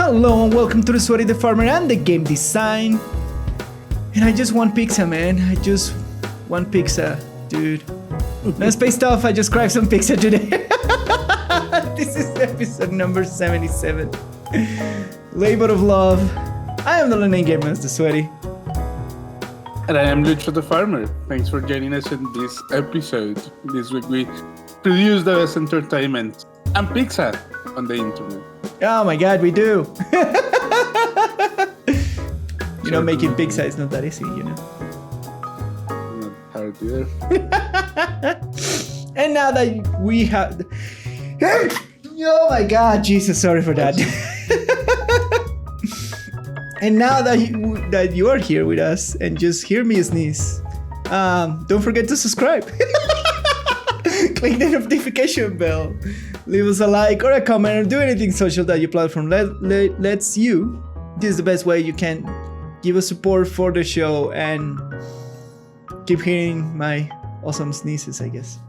Hello and welcome to the Sweaty the Farmer and the Game Design. And I just want pizza, man. I just want pizza, dude. No space stuff, I just cracked some pizza today. This is episode number 77. Labor of Love. I am the Learning Game Master, Sweaty. And I am Lucho the Farmer. Thanks for joining us in this episode. This week we produce the best entertainment and pizza on the internet. Oh my god, we do. You know, making pizza is not that easy, you know. Not hard either. And now that we have... Oh my god, Jesus, sorry for that. And now that you are here with us and just hear me sneeze, don't forget to subscribe. Click the notification bell. Leave us a like or a comment or do anything social that your platform lets you. This is the best way you can give us support for the show and keep hearing my awesome sneezes, I guess.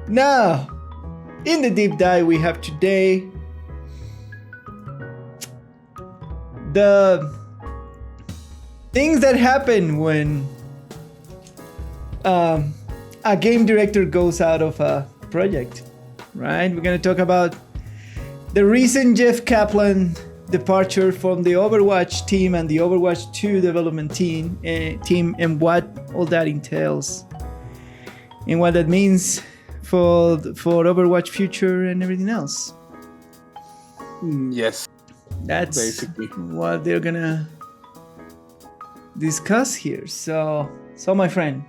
Now, in the deep dive we have today the things that happen when a game director goes out of a project, right? We're going to talk about the recent Jeff Kaplan departure from the Overwatch team and the Overwatch 2 development team and what all that entails and what that means for Overwatch future and everything else. Yes. That's basically what they're gonna discuss here. So my friend,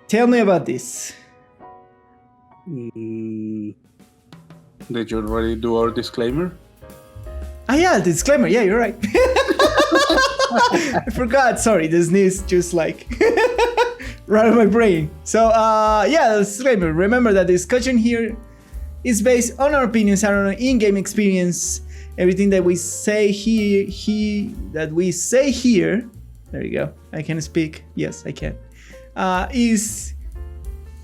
tell me about this. Did you already do our disclaimer? Ah, yeah, the disclaimer. Yeah, you're right. I forgot. Sorry, the sneeze just like right on my brain. So, yeah, the disclaimer. Remember that the discussion here is based on our opinions and on our in-game experience. Everything that we say here, there you go. I can speak. Yes, I can. Is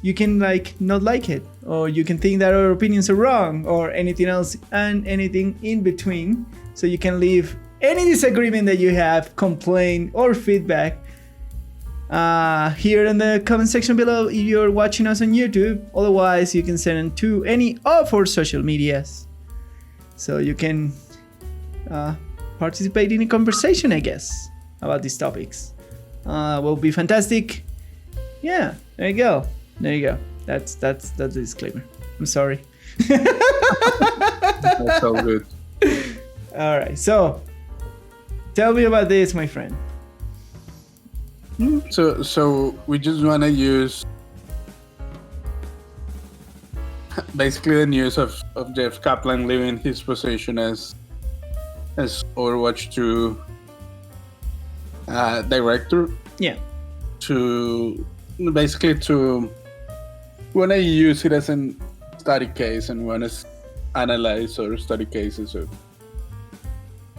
you can not like it, or you can think that our opinions are wrong, or anything else, and anything in between. So you can leave any disagreement that you have, complaint or feedback here in the comment section below if you're watching us on YouTube. Otherwise, you can send them to any of our social medias. So you can participate in a conversation, I guess, about these topics. Will be fantastic. Yeah, there you go. That's the disclaimer. I'm sorry. That's all good. All right, so tell me about this, my friend. So we just want to use basically the news of Jeff Kaplan leaving his position as Overwatch 2 director. Yeah. To want to use it as a study case and want to analyze or study cases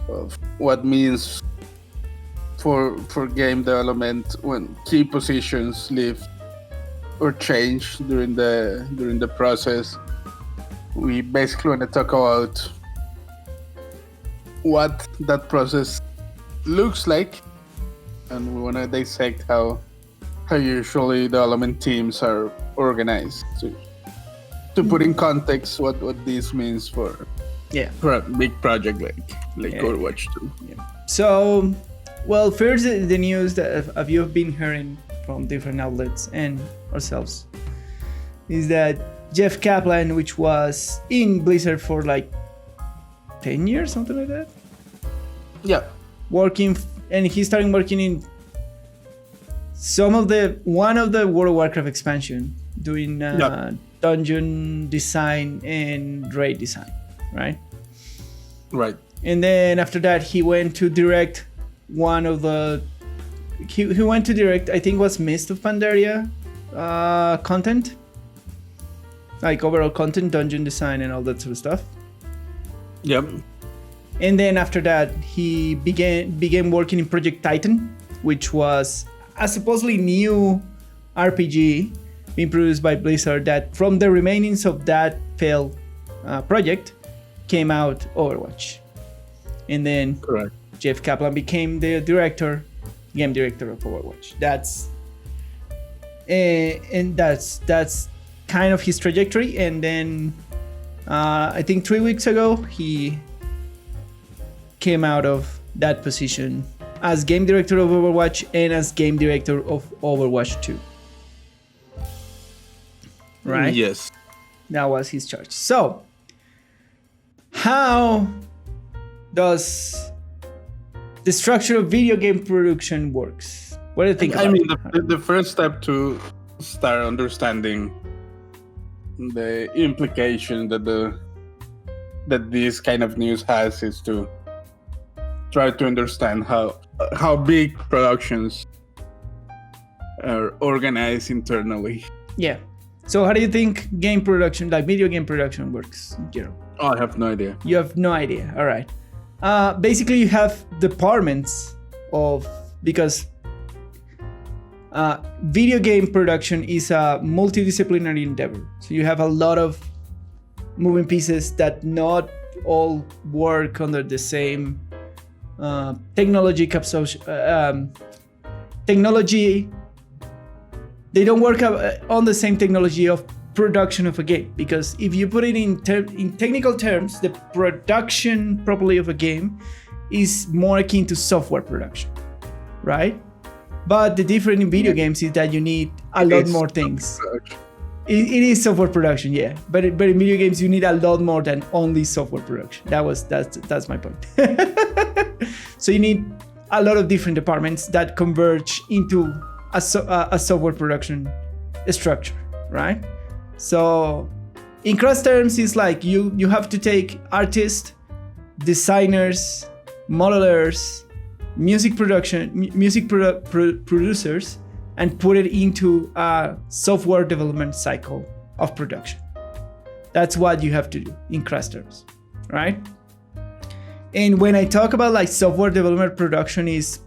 of what means for game development when key positions leave or change during the process. We basically want to talk about what that process looks like, and we want to dissect how usually development teams are organized to put in context what this means for a big project like Overwatch 2. Yeah. So, well, first the news that you've been hearing from different outlets and ourselves is that Jeff Kaplan, which was in Blizzard for 10 years, something like that. Yeah. And he started working in one of the World of Warcraft expansion, doing dungeon design and raid design, right? Right. And then after that, he went to direct one of the. He went to direct, I think, was Mist of Pandaria content, like overall content, dungeon design, and all that sort of stuff. Yep. And then after that, he began working in Project Titan, which was a supposedly new RPG being produced by Blizzard that from the remainings of that failed project came out Overwatch. And then Correct. Jeff Kaplan became the game director of Overwatch. That's kind of his trajectory. And then I think 3 weeks ago, he came out of that position as game director of Overwatch and as game director of Overwatch 2. Right? Yes. That was his charge. So, how does the structure of video game production works? What do you think about it? The first step to start understanding the implication that this kind of news has is to try to understand how big productions are organized internally. Yeah. So how do you think game production, like video game production, works in general? Oh, I have no idea. You have no idea. All right. Basically, you have departments because video game production is a multidisciplinary endeavor. So you have a lot of moving pieces that not all work under the same technology. They don't work on the same technology of production of a game, because if you put it in technical terms, the production properly of a game is more akin to software production, right? But the difference in video games is that you need a lot more things. It is software production, yeah. But in video games, you need a lot more than only software production. That's my point. So you need a lot of different departments that converge into a software production structure, right? So in cross terms, it's like you have to take artists, designers, modelers, music producers, and put it into a software development cycle of production. That's what you have to do in cross terms, right? And when I talk about like software development production, is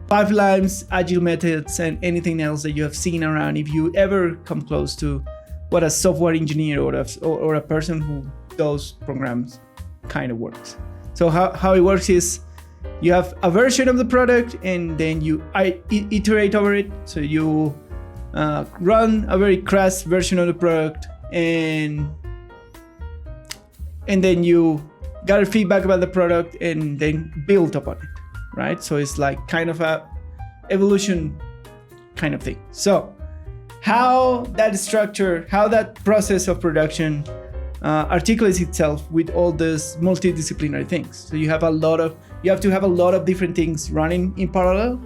pipelines, agile methods, and anything else that you have seen around. If you ever come close to what a software engineer or a person who does programs kind of works. So how it works is you have a version of the product and then you iterate over it. So you run a very crass version of the product and then you gather feedback about the product and then build upon it, right? So it's like kind of a evolution kind of thing. So how that process of production articulates itself with all these multidisciplinary things. So you have to have a lot of different things running in parallel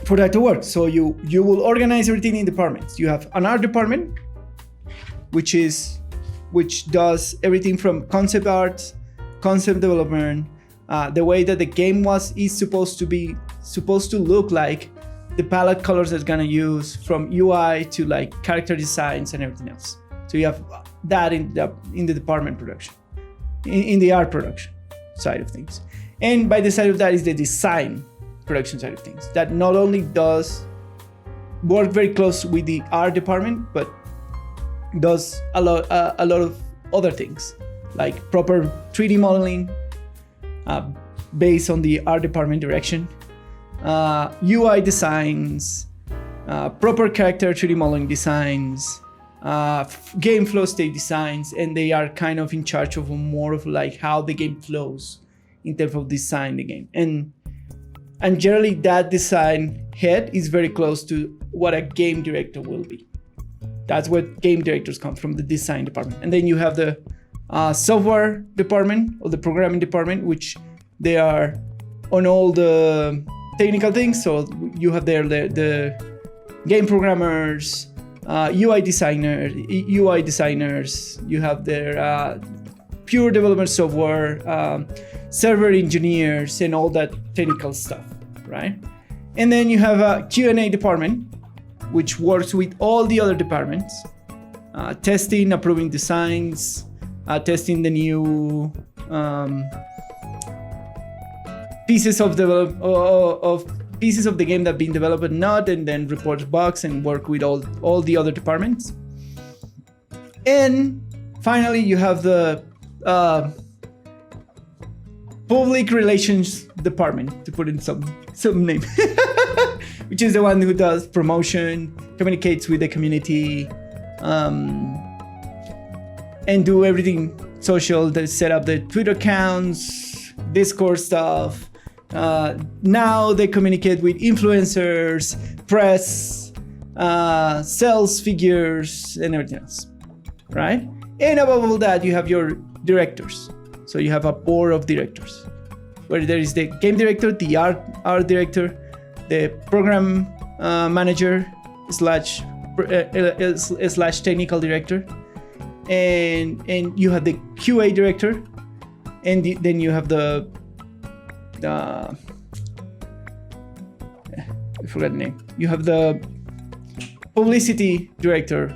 for that to work. So you will organize everything in departments. You have an art department, which does everything from concept art, concept development, the way that the game is supposed to look like, the palette colors it's gonna use, from UI to like character designs and everything else. So you have that in the department production, in the art production side of things. And by the side of that is the design production side of things, that not only does work very close with the art department, but does a lot of other things, like proper 3D modeling based on the art department direction, UI designs, proper character 3D modeling designs, game flow state designs, and they are kind of in charge of more of like how the game flows in terms of design the game. And generally that design head is very close to what a game director will be. That's where game directors come from, the design department. And then you have the software department or the programming department, which they are on all the technical things. So you have there the game programmers, UI designers, you have their pure development software, server engineers, and all that technical stuff, right? And then you have a Q&A department, which works with all the other departments, testing, approving designs, testing the new pieces of the game that have been developed or not, and then report bugs and work with all the other departments. And finally, you have the public relations department, to put in some name, which is the one who does promotion, communicates with the community, and do everything social. They set up the Twitter accounts, Discord stuff. Now they communicate with influencers, press, sales figures, and everything else, right? And above all that, you have your directors. So you have a board of directors, where there is the game director, the art director, the program manager slash technical director, and you have the QA director, and then you have the I forgot the name. You have the publicity director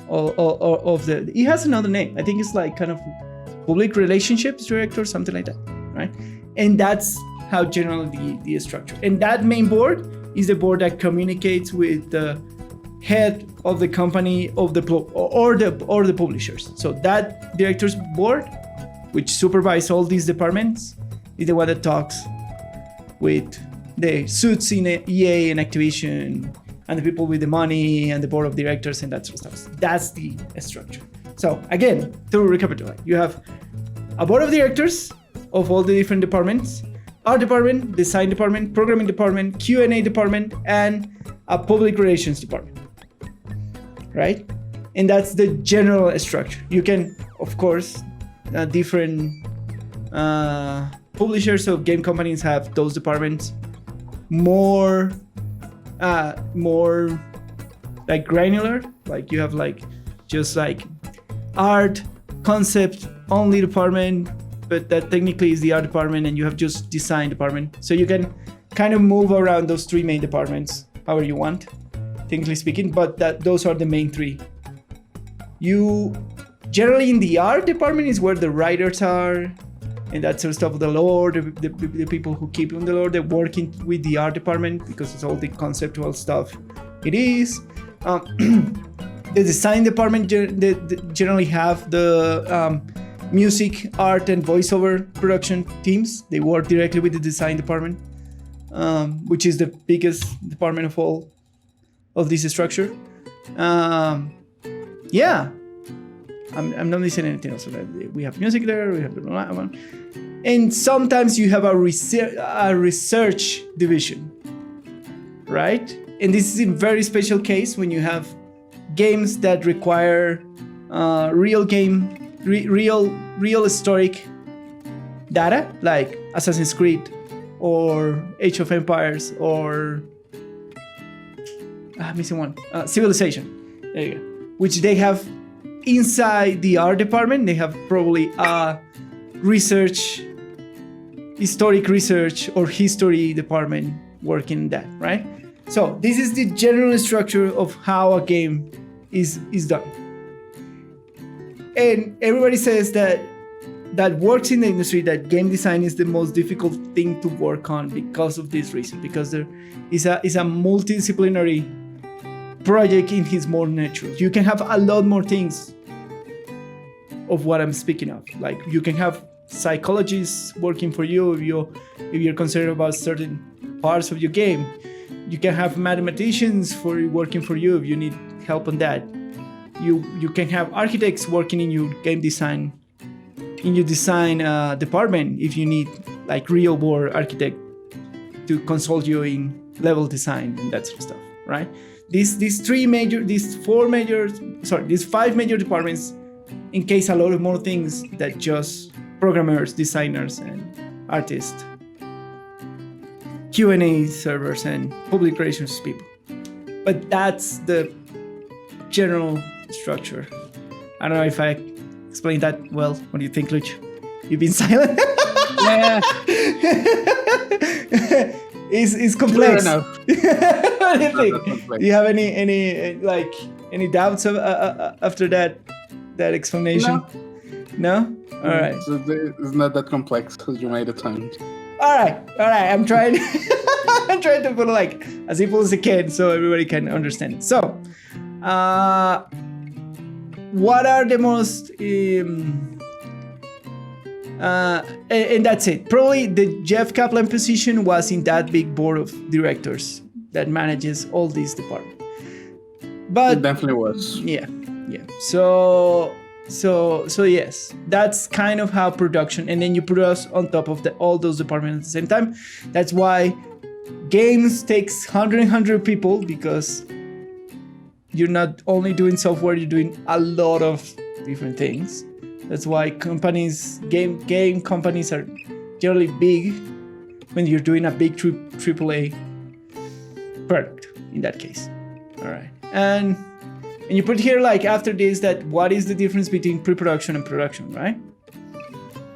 of the. It has another name. I think it's like kind of public relationships director, something like that, right? And that's how generally the structure. And that main board is the board that communicates with the head of the company or the publishers. So that director's board, which supervises all these departments, is the one that talks with the suits in EA and Activision and the people with the money and the board of directors and that sort of stuff. That's the structure. So again, to recapitulate, you have a board of directors of all the different departments, art department, design department, programming department, Q&A department, and a public relations department, right? And that's the general structure. You can, of course, different publishers of game companies have those departments more like granular. Like you have like just like art concept only department, but that technically is the art department, and you have just design department. So you can kind of move around those three main departments however you want, technically speaking, but those are the main three. You generally in the art department is where the writers are and that sort of stuff, the lore, the people who keep on the lore, they're working with the art department because it's all the conceptual stuff it is. The design department generally have the music, art, and voiceover production teams. They work directly with the design department, which is the biggest department of all of this structure. Yeah, I'm not missing anything else. We have music there. We have one, and sometimes you have a research division, right? And this is a very special case when you have games that require real historic data, like Assassin's Creed or Age of Empires or missing one, Civilization. There you go. Which they have inside the art department. They have probably a historic research or history department working in that, right? So this is the general structure of how a game is done. And everybody says that works in the industry that game design is the most difficult thing to work on because of this reason, because there is a multidisciplinary project in his more nature. You can have a lot more things of what I'm speaking of. Like you can have psychologists working for you if you're concerned about certain parts of your game. You can have mathematicians working for you if you need help on that. You can have architects working in your game design, in your design department if you need like real world architect to consult you in level design and that sort of stuff, right? These five major departments encase a lot of more things than just programmers, designers, and artists, Q&A servers, and public relations people. But that's the general structure. I don't know if I explained that well. What do you think, Lucho? You've been silent. Yeah. It's complex. Sure What do you think? Do you have any doubts after that explanation? No? All right. So it's not that complex because you made it sound. All right. I'm trying. I'm trying to put it like as simple as I can so everybody can understand it. So, what are the most And that's it. Probably the Jeff Kaplan position was in that big board of directors that manages all these departments. But it definitely was. Yeah. So yes, that's kind of how production, and then you put us on top of all those departments at the same time. That's why games takes 100 people, because you're not only doing software, you're doing a lot of different things. That's why game companies are generally big when you're doing a big AAA product in that case. All right. And you put here, like, after this, that what is the difference between pre-production and production, right?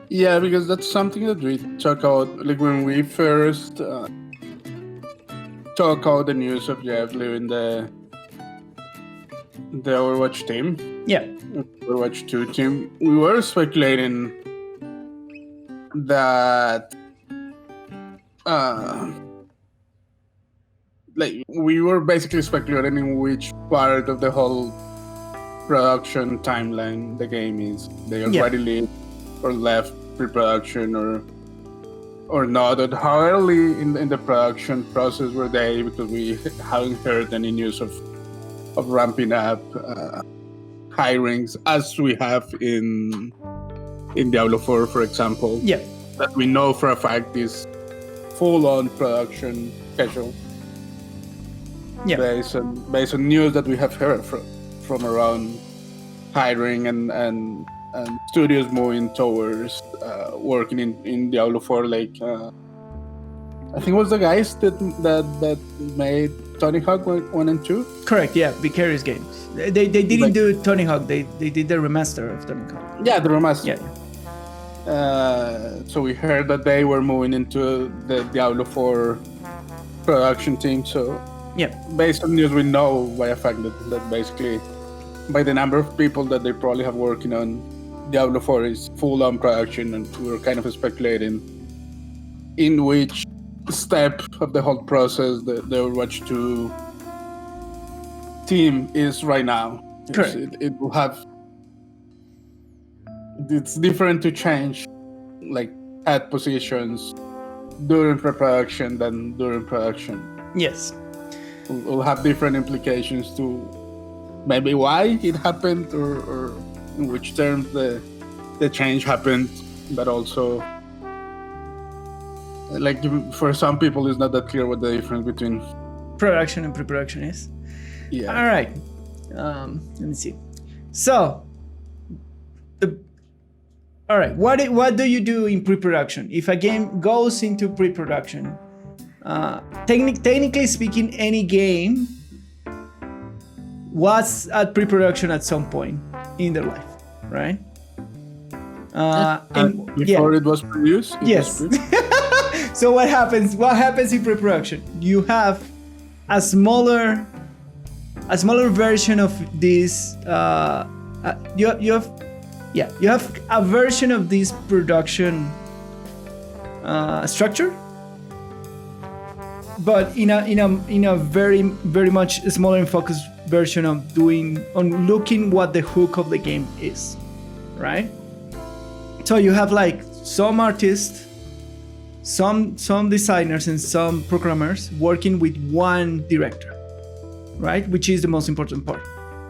Yeah, because that's something that we talk about, like when we first talk about the news of Jeff leaving the Overwatch team. Yeah. Overwatch 2 team. We were speculating that we were basically speculating in which part of the whole production timeline the game is. They already leave or left pre-production or not, or how early in the production process were they, because we haven't heard any news of ramping up hirings as we have in Diablo 4, for example. Yeah. That we know for a fact is full-on production schedule. Yeah. Based on news that we have heard from around hiring and studios moving towards working in Diablo 4, like I think it was the guys that made Tony Hawk 1 and 2. Correct, yeah, Vicarious Games. They didn't do Tony Hawk, they did the remaster of Tony Hawk. Yeah, the remaster. Yeah. So we heard that they were moving into the Diablo 4 production team, so yeah, based on news we know by a fact that basically by the number of people that they probably have working on Diablo 4 is full-on production, and we were kind of speculating in which step of the whole process the Overwatch 2 team is right now. Correct. It will have... It's different to change like head positions during pre-production than during production. Yes. Will have different implications to maybe why it happened or in which terms the change happened, but also like for some people it's not that clear what the difference between production and pre-production is. Yeah. All right. Let me see. So, all right. What do you do in pre-production? If a game goes into pre-production, technically speaking, any game was at pre-production at some point in their life, right? Before it was produced? Yes. So what happens in pre-production? You have a smaller version of this. You have a version of this production structure, but in a very very much smaller and focused version of looking what the hook of the game is, right? So you have like some artists, some designers, and some programmers working with one director, right? Which is the most important part.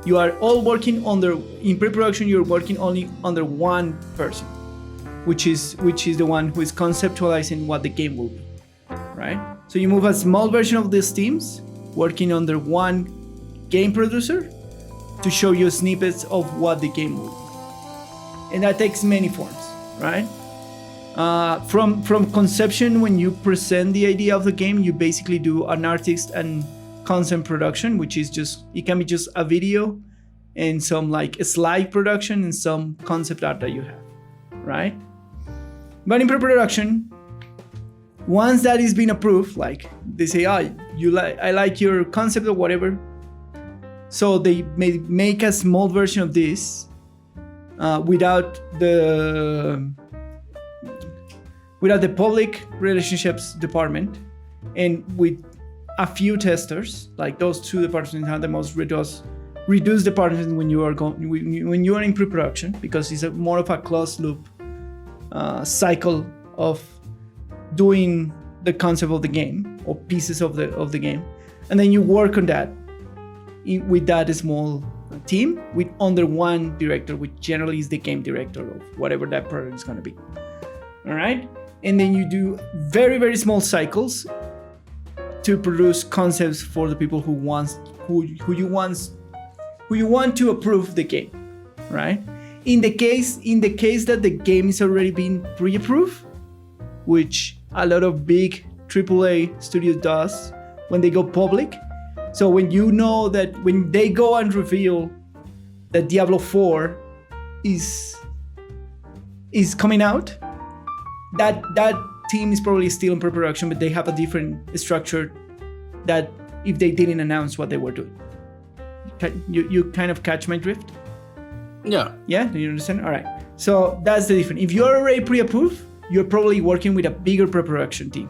You are all working in pre-production. You're working only under one person, which is the one who is conceptualizing what the game will be, right? So you move a small version of these teams working under one game producer to show you snippets of what the game will be, and that takes many forms, right? From conception, when you present the idea of the game, you basically do an artist and concept production, which is it can be just a video and some like a slide production and some concept art that you have, right? But in pre-production, once that is being approved, like they say, I like your concept or whatever, so they may make a small version of this without the public relationships department, and with a few testers. Like those two departments have the most reduced department when you are in pre-production, because it's more of a closed loop cycle of doing the concept of the game or pieces of the game, and then you work on that with that small team with under one director, which generally is the game director of whatever that project is going to be. All right, and then you do very, very small cycles to produce concepts for the people who you want to approve the game, right? In the case that the game is already been pre-approved, which a lot of big AAA studios does when they go public. So when you know that when they go and reveal that Diablo 4 is coming out, that team is probably still in pre-production, but they have a different structure that if they didn't announce what they were doing. You kind of catch my drift? Yeah. Yeah, do you understand? All right. So that's the difference. If you're already pre-approved, you're probably working with a bigger pre-production team,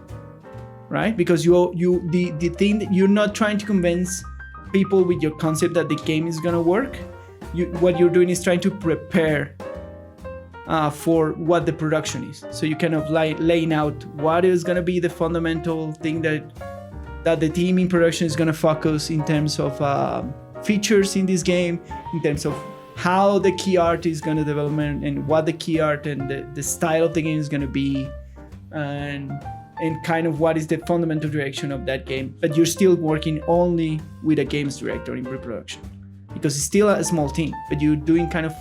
right? Because the thing that you're not trying to convince people with your concept that the game is gonna work. What you're doing is trying to prepare for what the production is. So you kind of laying out what is gonna be the fundamental thing that the team in production is gonna focus in terms of features in this game, in terms of how the key art is going to develop and what the key art and the style of the game is going to be, and kind of what is the fundamental direction of that game. But you're still working only with a games director in pre-production because it's still a small team, but you're doing kind of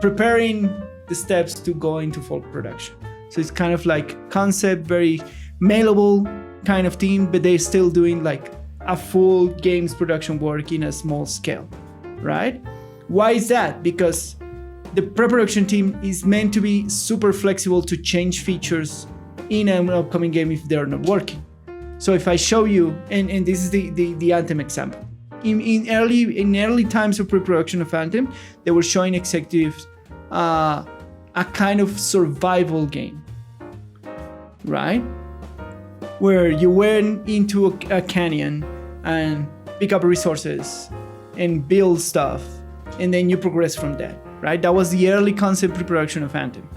preparing the steps to go into full production. So it's kind of like concept, very malleable kind of team, but they're still doing like a full games production work in a small scale, right? Why is that? Because the pre-production team is meant to be super flexible to change features in an upcoming game if they're not working. So if I show you, and this is the Anthem example. In early times of pre-production of Anthem, they were showing executives a kind of survival game, right? Where you went into a canyon and pick up resources and build stuff, and then you progress from that, right? That was the early concept pre-production of Anthem,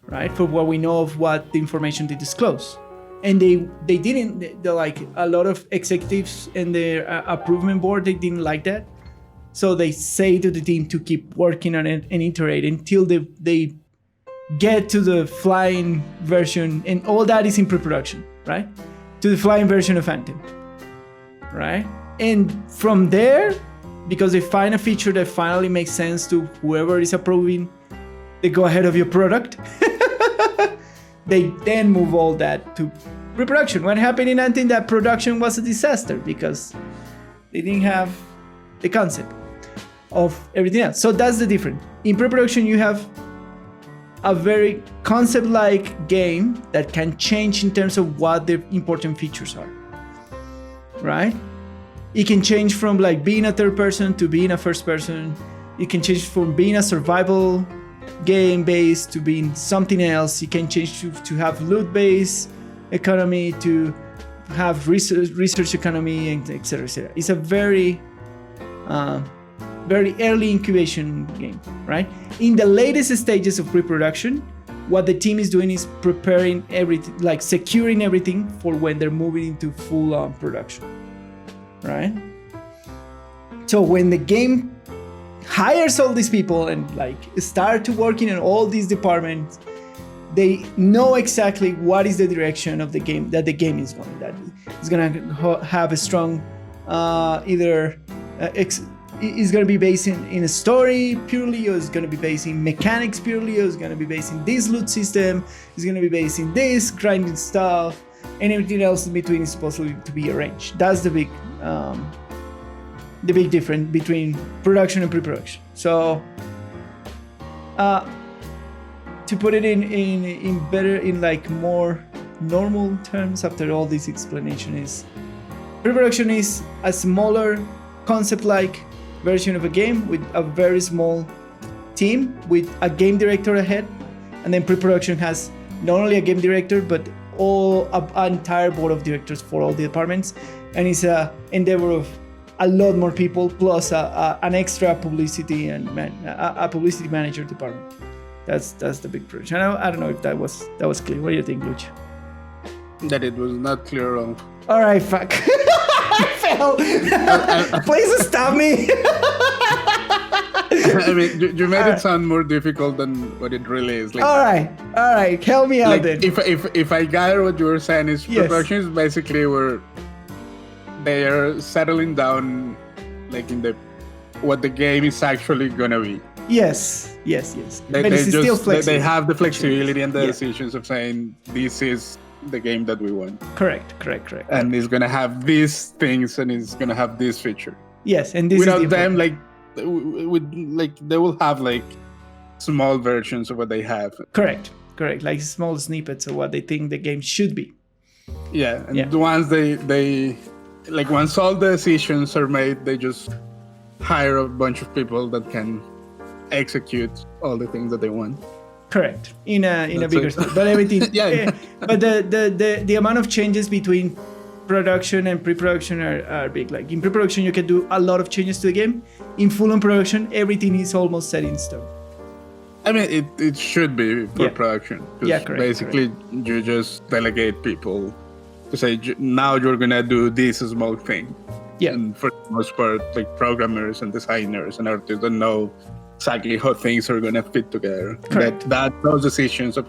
right? For what we know of what the information they disclose. And they're like a lot of executives and their approval board, they didn't like that. So they say to the team to keep working on it and iterate until they get to the flying version, and all that is in pre-production, right? To the flying version of Anthem, right? And from there, because they find a feature that finally makes sense to whoever is approving the go ahead of your product, they then move all that to pre-production. What happened in Anthem, that production was a disaster because they didn't have the concept of everything else. So that's the difference. In pre-production, you have a very concept-like game that can change in terms of what the important features are, right? It can change from like being a third person to being a first person. It can change from being a survival game based to being something else. It can change to have loot based economy, to have research economy, and etc. etc. It's a very early incubation game, right? In the latest stages of pre-production, what the team is doing is preparing everything, like securing everything for when they're moving into full-on production. Right? So when the game hires all these people and like start to working in all these departments, they know exactly what is the direction of the game that the game is going. That it's gonna have a strong it's gonna be based in a story purely, or it's gonna be based in mechanics purely, or it's gonna be based in this loot system, it's gonna be based in this grinding stuff, and everything else in between is supposed to be arranged. That's the big difference between production and pre-production. So to put it in like more normal terms after all this explanation, is pre-production is a smaller concept-like version of a game with a very small team with a game director ahead, and then pre-production has not only a game director but an entire board of directors for all the departments, and it's an endeavor of a lot more people plus an extra publicity and a publicity manager department. That's the big production. I don't know if that was clear. What do you think, Lucho? That it was not clear of. All right, fuck. I fell. Please stop me. I mean, you made it sound more difficult than what it really is. Like, all right, help me out like then. If I gather what you were saying is Yes. production is basically where they are settling down, like in what the game is actually gonna be. Yes. They it's still flexible. They have the flexibility and the Yeah. decisions of saying this is the game that we want. Correct. And it's gonna have these things and it's gonna have this feature. Yes, and this Without is the them, important- they will have like small versions of what they have. Correct. Like small snippets of what they think the game should be. Yeah, and once they like once all the decisions are made, they just hire a bunch of people that can execute all the things that they want. Correct. In a That's bigger it. scale. But everything Yeah. But the amount of changes between production and pre-production are big. Like in pre-production you can do a lot of changes to the game. In full-on production, everything is almost set in stone. I mean, it should be for production. 'Cause Yeah, correct, basically, you just delegate people to say, now you're going to do this small thing. Yeah. And for the most part, like programmers and designers and artists don't know exactly how things are going to fit together. Correct. Those decisions of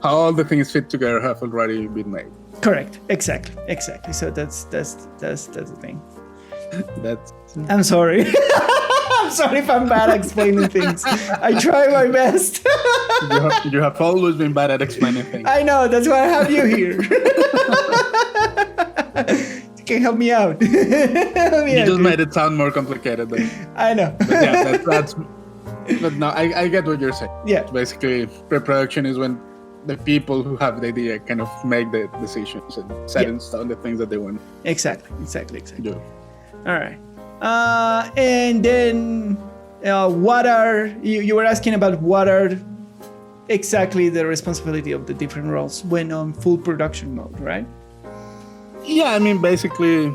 how all the things fit together have already been made. Correct. Exactly. So that's the thing. That's I'm sorry. I'm sorry if I'm bad at explaining things. I try my best. you have always been bad at explaining things. I know, that's why I have you here. You can help me out. You just made it sound more complicated than. I know. But yeah, that's. But no, I get what you're saying. Yeah. Basically, pre-production is when the people who have the idea kind of make the decisions and set in stone the things that they want Exactly. to do. All right. And then what are you were asking about what are exactly the responsibility of the different roles when on full production mode, right? Yeah, I mean, basically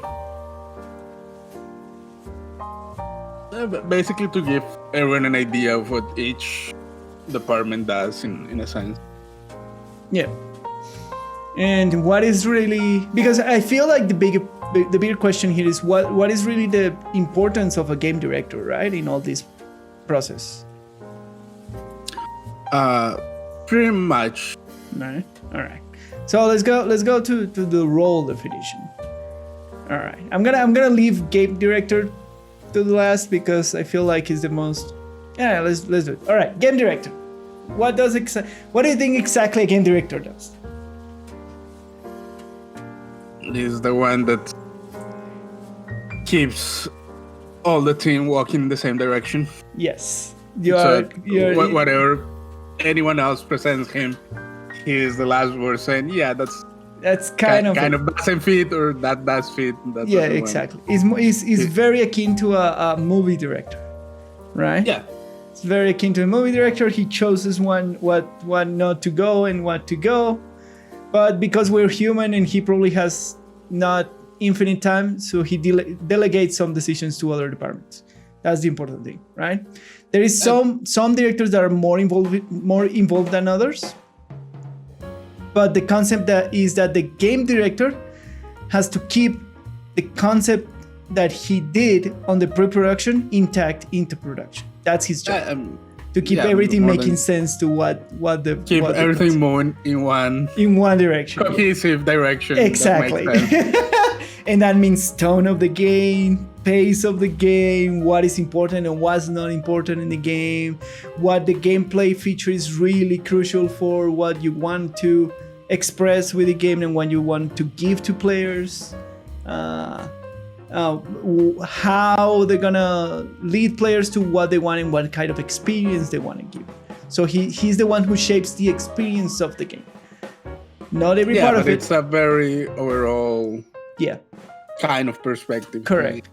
to give everyone an idea of what each department does in a sense. Yeah. And what is really, because I feel like the bigger question here is what is really the importance of a game director, right, in all this process? Pretty much. All right. So let's go to the role definition. All right. I'm gonna leave game director to the last because I feel like it's the most. Yeah, let's do it. All right, game director. What do you think exactly a game director does? He's the one that keeps all the team walking in the same direction. Yes. Whatever anyone else presents him, he is the last word saying, yeah, that's kind of doesn't fit or that does fit. That yeah, exactly. It's very akin to a movie director, right? Yeah. It's very akin to a movie director. He chooses what not to go and what to go. But because we're human and he probably has not infinite time, so he delegates some decisions to other departments. That's the important thing, right? There is some directors that are more involved than others. But the concept is that the game director has to keep the concept that he did on the pre-production intact into production. That's his job. To keep everything making sense to what everything moving in one direction, cohesive direction. Exactly. And that means tone of the game, pace of the game, what is important and what's not important in the game, what the gameplay feature is really crucial for what you want to express with the game and what you want to give to players. How they're gonna lead players to what they want and what kind of experience they want to give. So he's the one who shapes the experience of the game. Not every part of it. It's a very overall kind of perspective. Correct.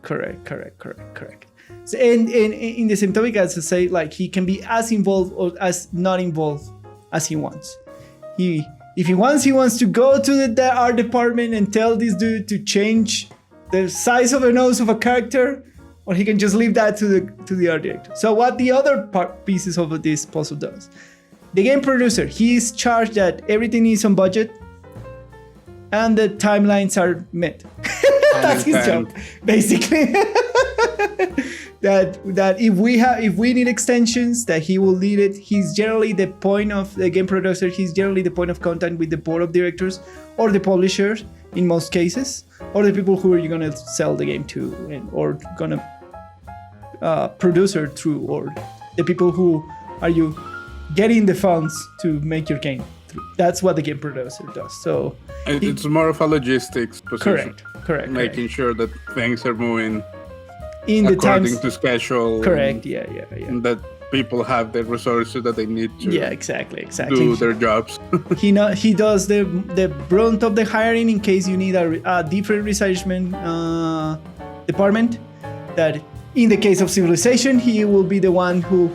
So, and in the same topic, as I say, like he can be as involved or as not involved as he wants. If he wants to go to the art department and tell this dude to change the size of the nose of a character, or he can just leave that to the art director. So what the other pieces of this puzzle does? The game producer, he is charged that everything is on budget and the timelines are met. That's his job, basically. that if we need extensions, that he will lead it. He's generally the point of the game producer. He's generally the point of contact with the board of directors or the publishers in most cases, or the people who are you gonna sell the game to, or gonna producer through, or the people who are you getting the funds to make your game through. That's what the game producer does. So it's more of a logistics position. Correct. Making sure that things are moving in the according to schedule. Correct. Yeah. And that people have the resources that they need to. Yeah, exactly. Do their jobs. He does the brunt of the hiring in case you need a different researchment department. That in the case of Civilization, he will be the one who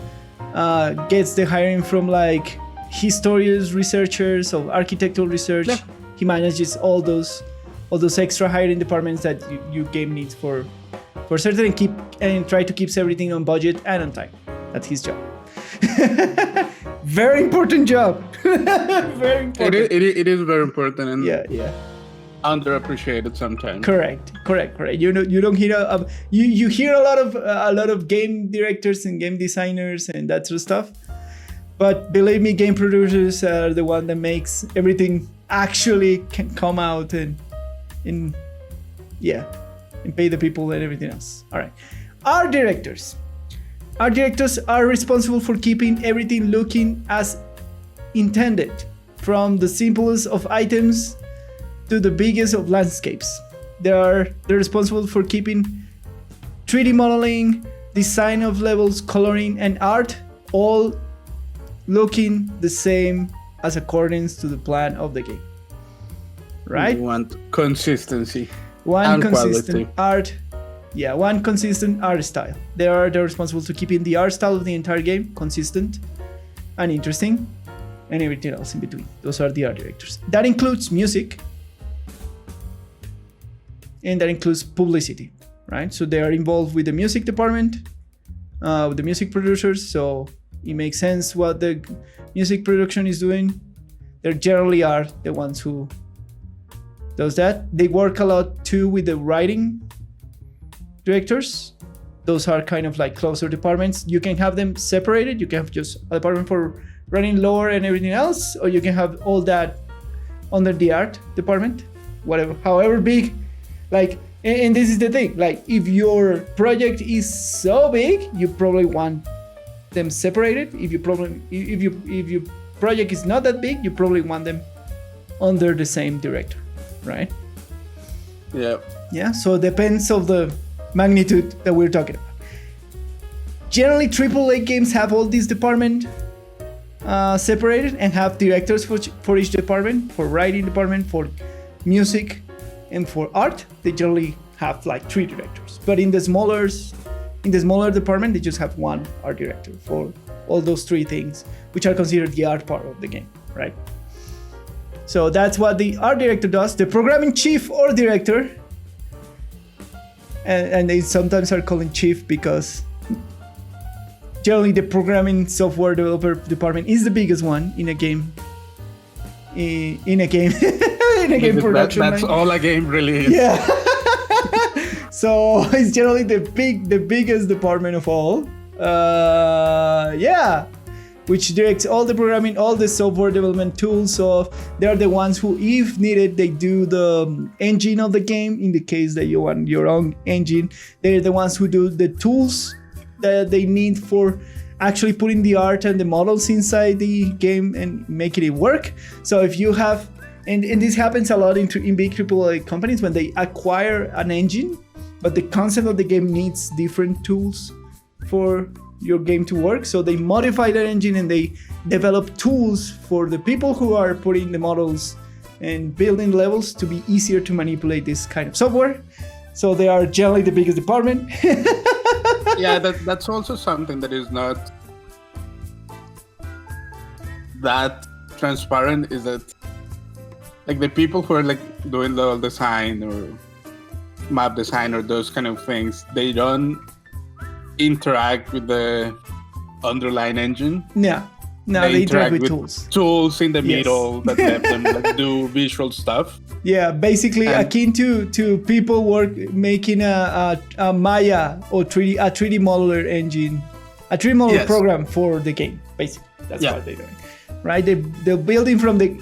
gets the hiring from like historians, researchers, or architectural research. Yeah. He manages all those extra hiring departments that your game needs for certain, and try to keep everything on budget and on time. That's his job. Very important job. Very important. It is very important and yeah. Underappreciated sometimes. Correct. You don't hear you hear a lot of game directors and game designers and that sort of stuff. But believe me, game producers are the one that makes everything actually can come out and pay the people and everything else. All right. Art directors are responsible for keeping everything looking as intended, from the simplest of items to the biggest of landscapes. They're responsible for keeping 3D modeling, design of levels, coloring, and art all looking the same as according to the plan of the game. Right? We want consistency. One consistent quality. Art. Yeah, one consistent art style. They're responsible to keeping the art style of the entire game consistent and interesting, and everything else in between. Those are the art directors. That includes music, and that includes publicity, right? So they are involved with the music department, with the music producers. So it makes sense what the music production is doing. They generally are the ones who does that. They work a lot too with the writing directors. Those are kind of like closer departments. You can have them separated. You can have just a department for running lore and everything else, or you can have all that under the art department, whatever, however big. Like, and this is the thing, like if your project is so big, you probably want them separated. If your project is not that big, you probably want them under the same director, right? Yeah, so it depends of the magnitude that we're talking about. Generally, AAA games have all these departments separated and have directors for each department, for writing department, for music, and for art. They generally have like 3 directors. But in the smaller department, they just have one art director for all those 3 things, which are considered the art part of the game, right? So that's what the art director does. The programming chief or director, and they sometimes are calling chief because generally the programming software developer department is the biggest one in a game. In a game production. That's all a game really is. Yeah. So it's generally the biggest department of all. Which directs all the programming, all the software development tools. So they are the ones who, if needed, they do the engine of the game. In the case that you want your own engine, they're the ones who do the tools that they need for actually putting the art and the models inside the game and making it work. So if you have, and this happens a lot in big AAA companies when they acquire an engine, but the concept of the game needs different tools for your game to work. So they modify that engine and they develop tools for the people who are putting the models and building levels to be easier to manipulate this kind of software. So they are generally the biggest department. Yeah, that's also something that is not that transparent, is that like the people who are like doing level design or map design or those kind of things, they don't interact with the underlying engine. Yeah. No, they interact with tools in the middle that let them do visual stuff. Yeah, basically akin to people making a Maya or 3D modeler engine, a 3D modeler program for the game. Basically, that's what they're doing. Right? They're building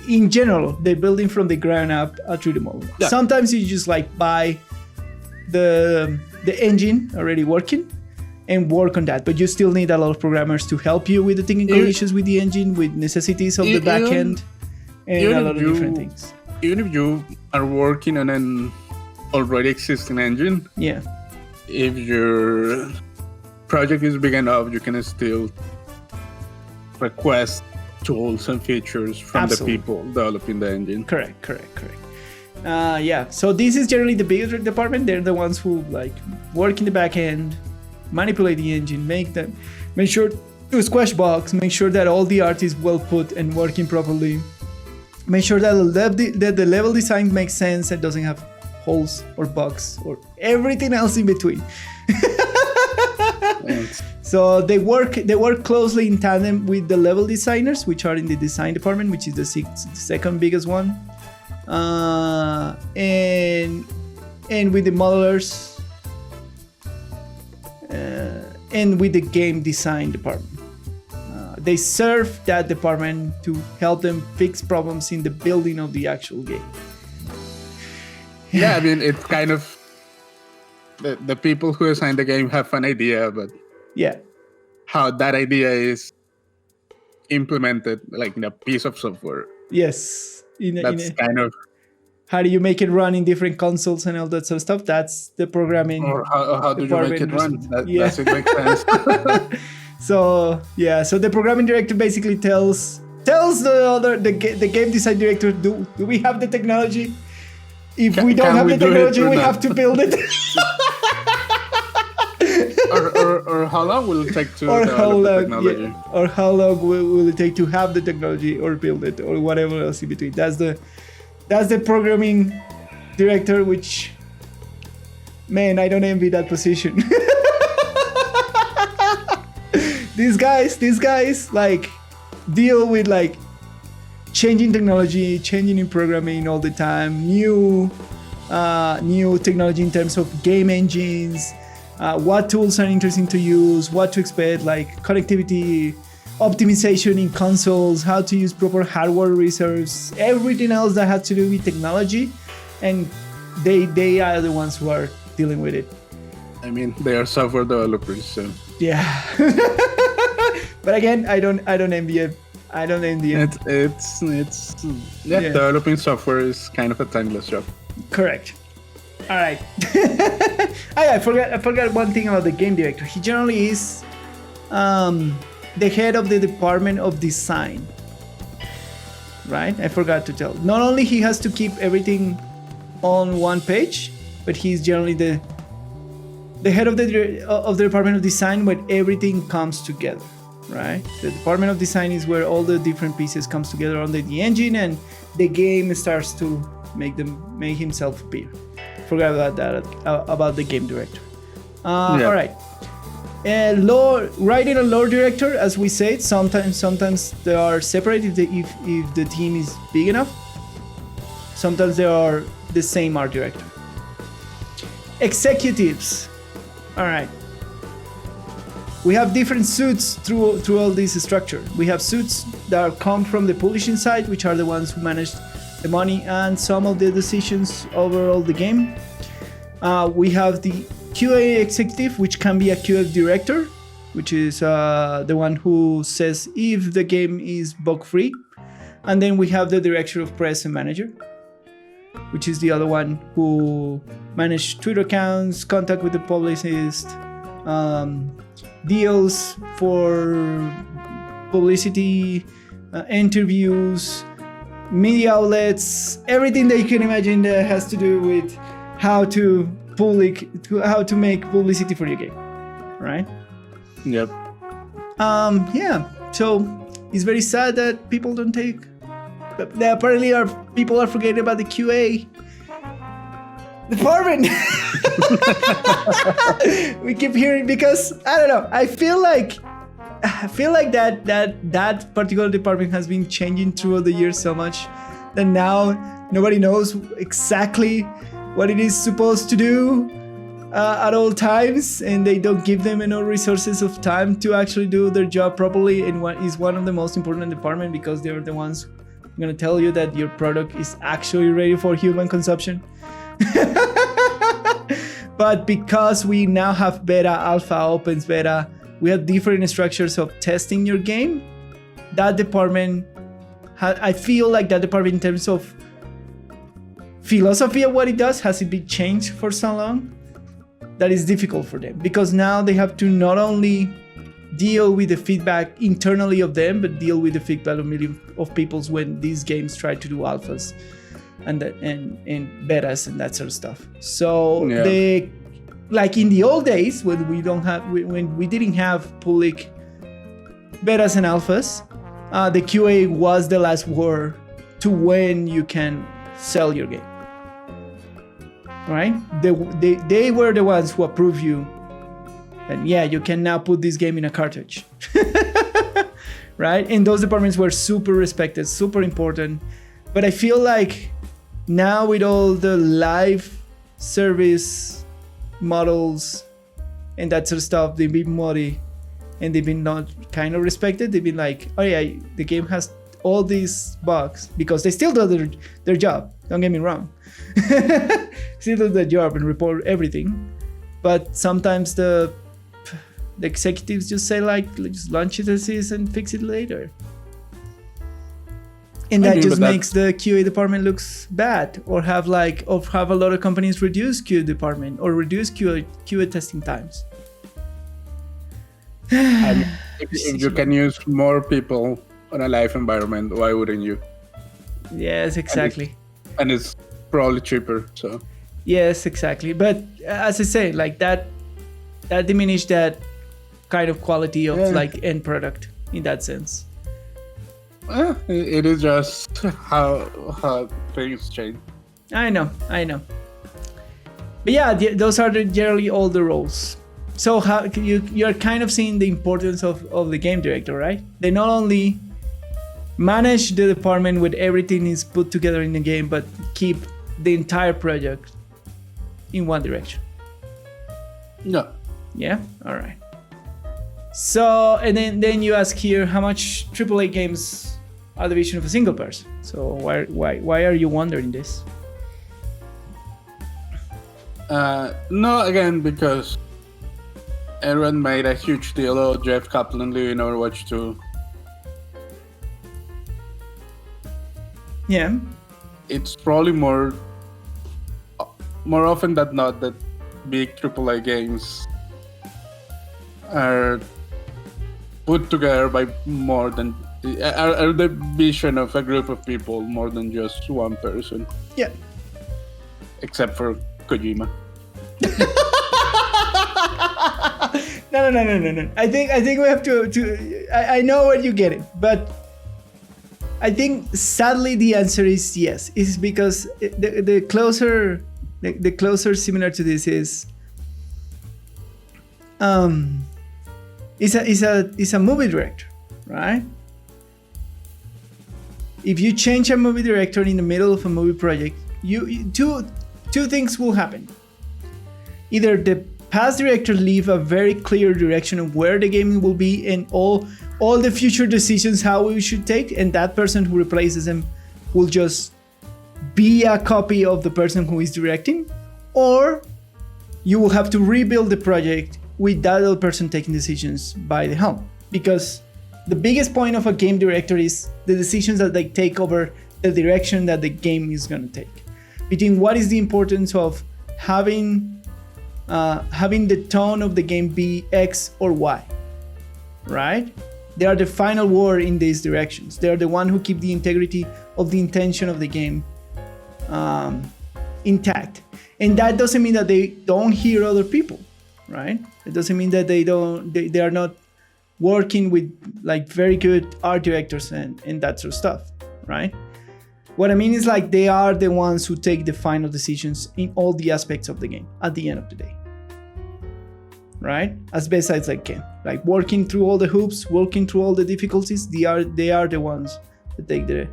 in general, they're building from the ground up a 3D model. Yeah. Sometimes you just buy the engine already working and work on that, but you still need a lot of programmers to help you with the technical issues with the engine, with necessities of the backend, and a lot of different things. Even if you are working on an already existing engine, if your project is big enough, you can still request tools and features from the people developing the engine. Correct. So this is generally the biggest department. They're the ones who work in the back end, manipulate the engine, make sure to squash bugs, make sure that all the art is well put and working properly, make sure that the level design makes sense and doesn't have holes or bugs or everything else in between. So they work closely in tandem with the level designers, which are in the design department, which is the second biggest one, and with the modelers, and with the game design department. They serve that department to help them fix problems in the building of the actual game. Yeah, I mean, it's kind of the people who design the game have an idea, but how that idea is implemented, in a piece of software. Yes, kind of how do you make it run in different consoles and all that sort of stuff. That's the programming. Or how do you make it run? Does it make sense? So the programming director basically tells the game design director, do we have the technology? If we don't have the technology, we have to build it. or how long will it take to develop the technology? Or how long will it take to have the technology or build it or whatever else in between. That's the programming director, which, man, I don't envy that position. These guys deal with changing technology, changing in programming all the time, new technology in terms of game engines, what tools are interesting to use, what to expect, connectivity, optimization in consoles, how to use proper hardware reserves, everything else that has to do with technology, and they are the ones who are dealing with it. I mean, they are software developers, so yeah. But again, I don't envy it. It's developing software is kind of a thankless job. Correct. All right. I forgot one thing about the game director. He generally is the head of the department of design. Right? I forgot to tell. Not only he has to keep everything on one page, but he's generally the head of the department of design where everything comes together. Right? The department of design is where all the different pieces comes together under the engine and the game starts to make himself appear. Forgot about that, about the game director. All right. Writing and lore director, as we said, sometimes they are separate if the team is big enough. Sometimes they are the same art director. Executives. All right. We have different suits through all this structure. We have suits that come from the publishing side, which are the ones who manage the money and some of the decisions overall the game. We have the QA executive, which can be a QA director, which is the one who says if the game is bug-free. And then we have the director of press and manager, which is the other one who manages Twitter accounts, contact with the publicist, deals for publicity, interviews, media outlets, everything that you can imagine that has to do with how to make publicity for your game, right? Yep. So it's very sad that people don't take. Apparently, people are forgetting about the QA department. We keep hearing because I don't know. I feel like I feel like that particular department has been changing throughout the years so much that now nobody knows exactly what it is supposed to do at all times, and they don't give them enough resources of time to actually do their job properly. And what is one of the most important departments, because they're the ones going to tell you that your product is actually ready for human consumption. But because we now have beta, alpha, opens, beta, we have different structures of testing your game. That department, I feel like that department in terms of philosophy of what it does, has it been changed for so long that is difficult for them, because now they have to not only deal with the feedback internally of them, but deal with the feedback of millions of people when these games try to do alphas and betas and that sort of stuff. So they, like in the old days when we didn't have public betas and alphas, the QA was the last word to when you can sell your game. Right? They were the ones who approved you. And yeah, you can now put this game in a cartridge. Right? And those departments were super respected, super important. But I feel like now with all the live service models and that sort of stuff, they've been muddy and they've been not kind of respected. They've been like, oh yeah, the game has all these bugs, because they still do their job. Don't get me wrong. Still do their job and report everything. But sometimes the executives just say like, just launch it as is and fix it later. And that just makes the QA department looks bad, or have a lot of companies reduce QA department or reduce QA testing times. If you can use more people on a live environment, why wouldn't you? Yes, exactly. And it's probably cheaper, so. Yes, exactly. But as I say, like that diminished that kind of quality of like end product in that sense. It is just how things change. I know. But yeah, those are generally all the roles. So how you're kind of seeing the importance of the game director, right? They not only manage the department with everything is put together in the game, but keep the entire project in one direction. No. Yeah? All right. So, and then you ask here, how much AAA games are the vision of a single person? So why are you wondering this? No, again, because everyone made a huge deal of Jeff Kaplan leaving Overwatch 2. Yeah. It's probably more often than not that big AAA games are put together by more than are the vision of a group of people more than just one person. Yeah. Except for Kojima. No. I think we have to. I know what you're getting, but I think sadly the answer is yes. It's because the closer similar to this is is a movie director, right? If you change a movie director in the middle of a movie project, two things will happen. Either the past director leave a very clear direction of where the game will be and all the future decisions how we should take, and that person who replaces him will just be a copy of the person who is directing, or you will have to rebuild the project with that other person taking decisions by the helm. Because the biggest point of a game director is the decisions that they take over the direction that the game is going to take. Between what is the importance of having the tone of the game be X or Y, right? They are the final word in these directions. They are the one who keep the integrity of the intention of the game intact. And that doesn't mean that they don't hear other people, right? It doesn't mean that they are not working with like very good art directors and that sort of stuff, right? What I mean is like they are the ones who take the final decisions in all the aspects of the game at the end of the day, right? As best as I can, like working through all the hoops, working through all the difficulties. They are the ones that take the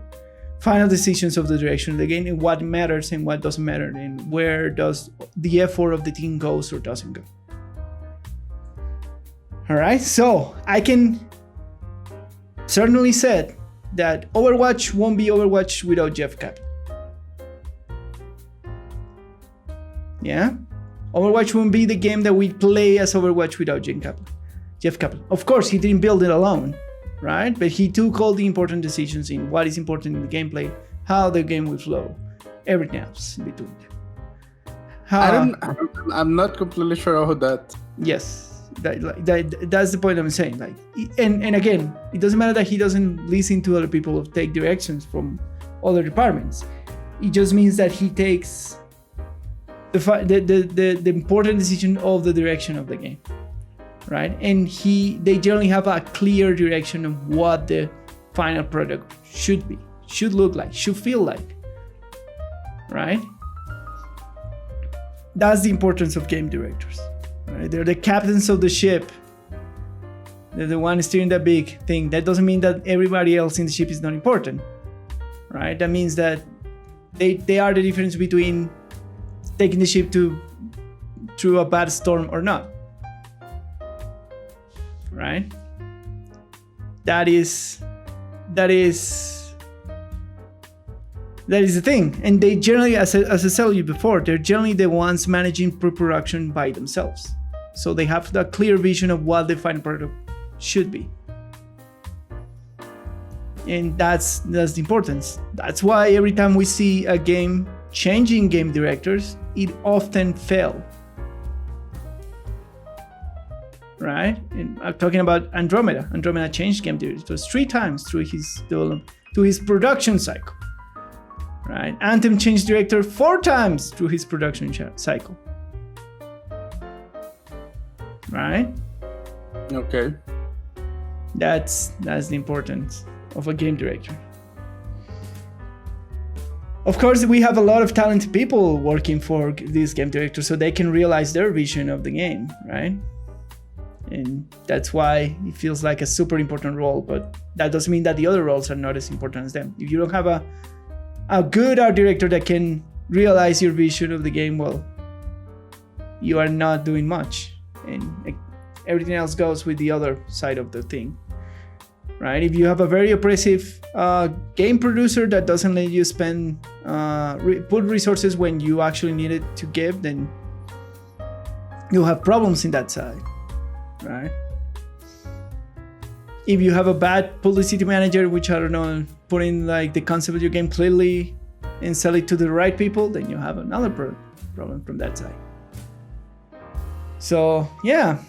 final decisions of the direction of the game and what matters and what doesn't matter, and where does the effort of the team goes or doesn't go. All right, so I can certainly say that Overwatch won't be Overwatch without Jeff Kaplan. Yeah, Overwatch won't be the game that we play as Overwatch without Jeff Kaplan. Of course, he didn't build it alone, right? But he took all the important decisions in what is important in the gameplay, how the game will flow, everything else in between. I'm not completely sure how that. Yes, that's the point I'm saying. Like, and again, it doesn't matter that he doesn't listen to other people or take directions from other departments. It just means that he takes the important decision of the direction of the game, right? And they generally have a clear direction of what the final product should be, should look like, should feel like, right? That's the importance of game directors, right? They're the captains of the ship. They're the one steering the big thing. That doesn't mean that everybody else in the ship is not important, right? That means that they are the difference between taking the ship through a bad storm or not, right? That is the thing. And they generally, as I told you before, they're generally the ones managing pre-production by themselves. So they have the clear vision of what the final product should be. And that's the importance. That's why every time we see a game changing game directors, it often fails. Right? And I'm talking about Andromeda. Andromeda changed game directors 3 times through his development, through his production cycle. Right? Anthem changed director 4 times through his production cycle. Right? Okay. That's the importance of a game director. Of course, we have a lot of talented people working for these game directors so they can realize their vision of the game, right? And that's why it feels like a super important role, but that doesn't mean that the other roles are not as important as them. If you don't have a good art director that can realize your vision of the game, well, you are not doing much. And everything else goes with the other side of the thing, right? If you have a very oppressive game producer that doesn't let you spend, put resources when you actually need it to give, then you'll have problems in that side, right? If you have a bad publicity manager, which I don't know, put in like the concept of your game clearly and sell it to the right people, then you have another problem from that side. So yeah,